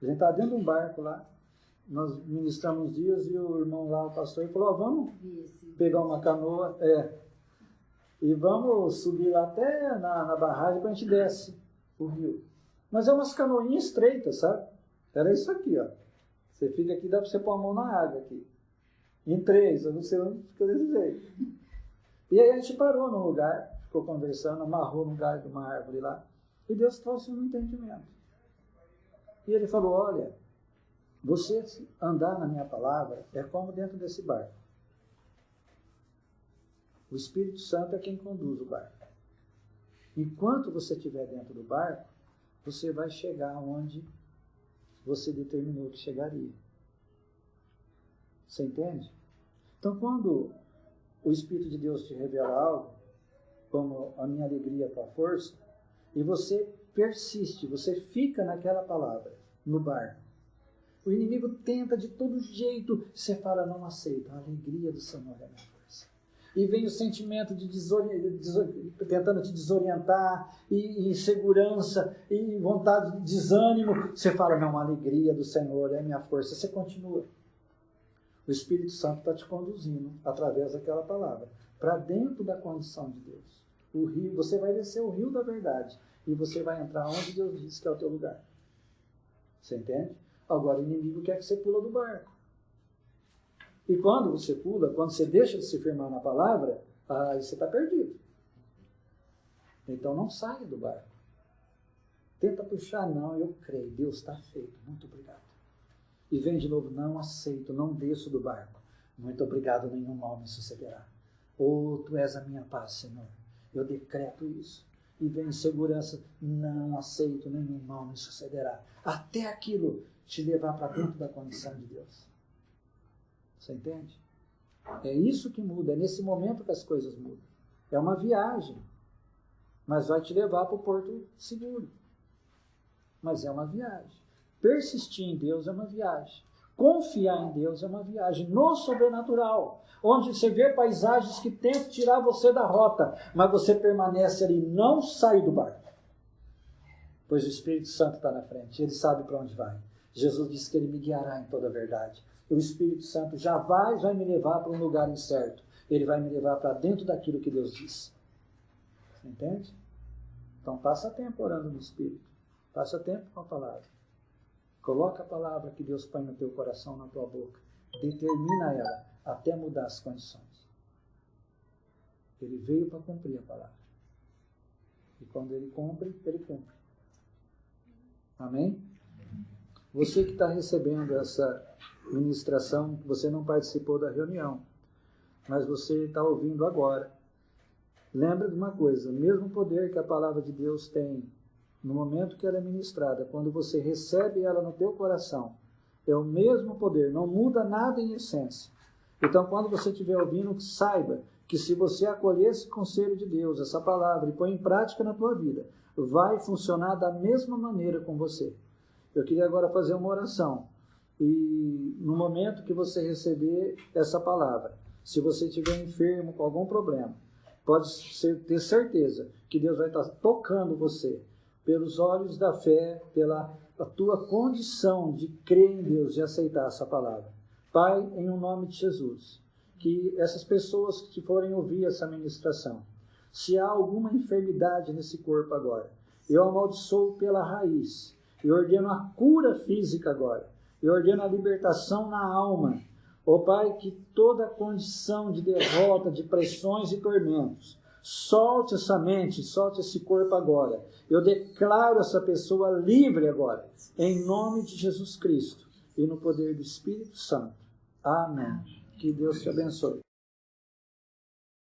A gente estava dentro de um barco lá. Nós ministramos uns dias e o irmão lá, o pastor, falou, vamos pegar uma canoa e vamos subir lá até na barragem para a gente desce o rio. Mas é umas canoinhas estreitas, sabe? Era isso aqui, ó. Você fica aqui, dá para você pôr a mão na água aqui. Em 3, eu não sei onde fica desse jeito. E aí a gente parou num lugar, ficou conversando, amarrou no galho de uma árvore lá, e Deus trouxe um entendimento. E ele falou, olha, você andar na minha palavra é como dentro desse barco. O Espírito Santo é quem conduz o barco. Enquanto você estiver dentro do barco, você vai chegar onde você determinou que chegaria. Você entende? Então, quando o Espírito de Deus te revela algo, como a minha alegria, a tua força, e você persiste, você fica naquela palavra, no barco. O inimigo tenta de todo jeito, você fala, não aceito, a alegria do Senhor é a minha força. E vem o sentimento de tentando te desorientar, e insegurança, e vontade de desânimo, você fala, não, a alegria do Senhor é a minha força. Você continua. O Espírito Santo está te conduzindo, através daquela palavra, para dentro da condição de Deus. O rio, você vai descer o rio da verdade, e você vai entrar onde Deus diz que é o teu lugar. Você entende? Agora o inimigo quer que você pula do barco. E quando você pula, quando você deixa de se firmar na palavra, aí você está perdido. Então não saia do barco. Tenta puxar, não, eu creio, Deus está feito, muito obrigado. E vem de novo, não aceito, não desço do barco. Muito obrigado, nenhum mal me sucederá. Oh, tu és a minha paz, Senhor. Eu decreto isso. E vem insegurança, não aceito, nenhum mal me sucederá. Até aquilo te levar para dentro da condição de Deus. Você entende? É isso que muda, é nesse momento que as coisas mudam. É uma viagem, mas vai te levar para o porto seguro. Mas é uma viagem. Persistir em Deus é uma viagem. Confiar em Deus é uma viagem no sobrenatural, onde você vê paisagens que tentam tirar você da rota, mas você permanece ali, não sai do barco. Pois o Espírito Santo está na frente, ele sabe para onde vai. Jesus disse que ele me guiará em toda a verdade. O Espírito Santo já vai me levar para um lugar incerto. Ele vai me levar para dentro daquilo que Deus disse. Você entende? Então passa tempo orando no Espírito. Passa tempo com a palavra. Coloca a palavra que Deus põe no teu coração, na tua boca. Determina ela até mudar as condições. Ele veio para cumprir a palavra. E quando ele cumpre, ele cumpre. Amém? Você que está recebendo essa ministração, você não participou da reunião, mas você está ouvindo agora. Lembra de uma coisa, o mesmo poder que a palavra de Deus tem no momento que ela é ministrada, quando você recebe ela no teu coração, é o mesmo poder, não muda nada em essência. Então, quando você estiver ouvindo, saiba que se você acolher esse conselho de Deus, essa palavra, e põe em prática na tua vida, vai funcionar da mesma maneira com você. Eu queria agora fazer uma oração. E no momento que você receber essa palavra, se você estiver enfermo com algum problema, pode ter certeza que Deus vai estar tocando você pelos olhos da fé, pela tua condição de crer em Deus, de aceitar essa palavra. Pai, em o nome de Jesus, que essas pessoas que forem ouvir essa ministração, se há alguma enfermidade nesse corpo agora, eu amaldiçoo pela raiz, eu ordeno a cura física agora, eu ordeno a libertação na alma. Ó Pai, que toda condição de derrota, de pressões e tormentos, solte essa mente, solte esse corpo agora. Eu declaro essa pessoa livre agora, em nome de Jesus Cristo e no poder do Espírito Santo. Amém. Que Deus te abençoe.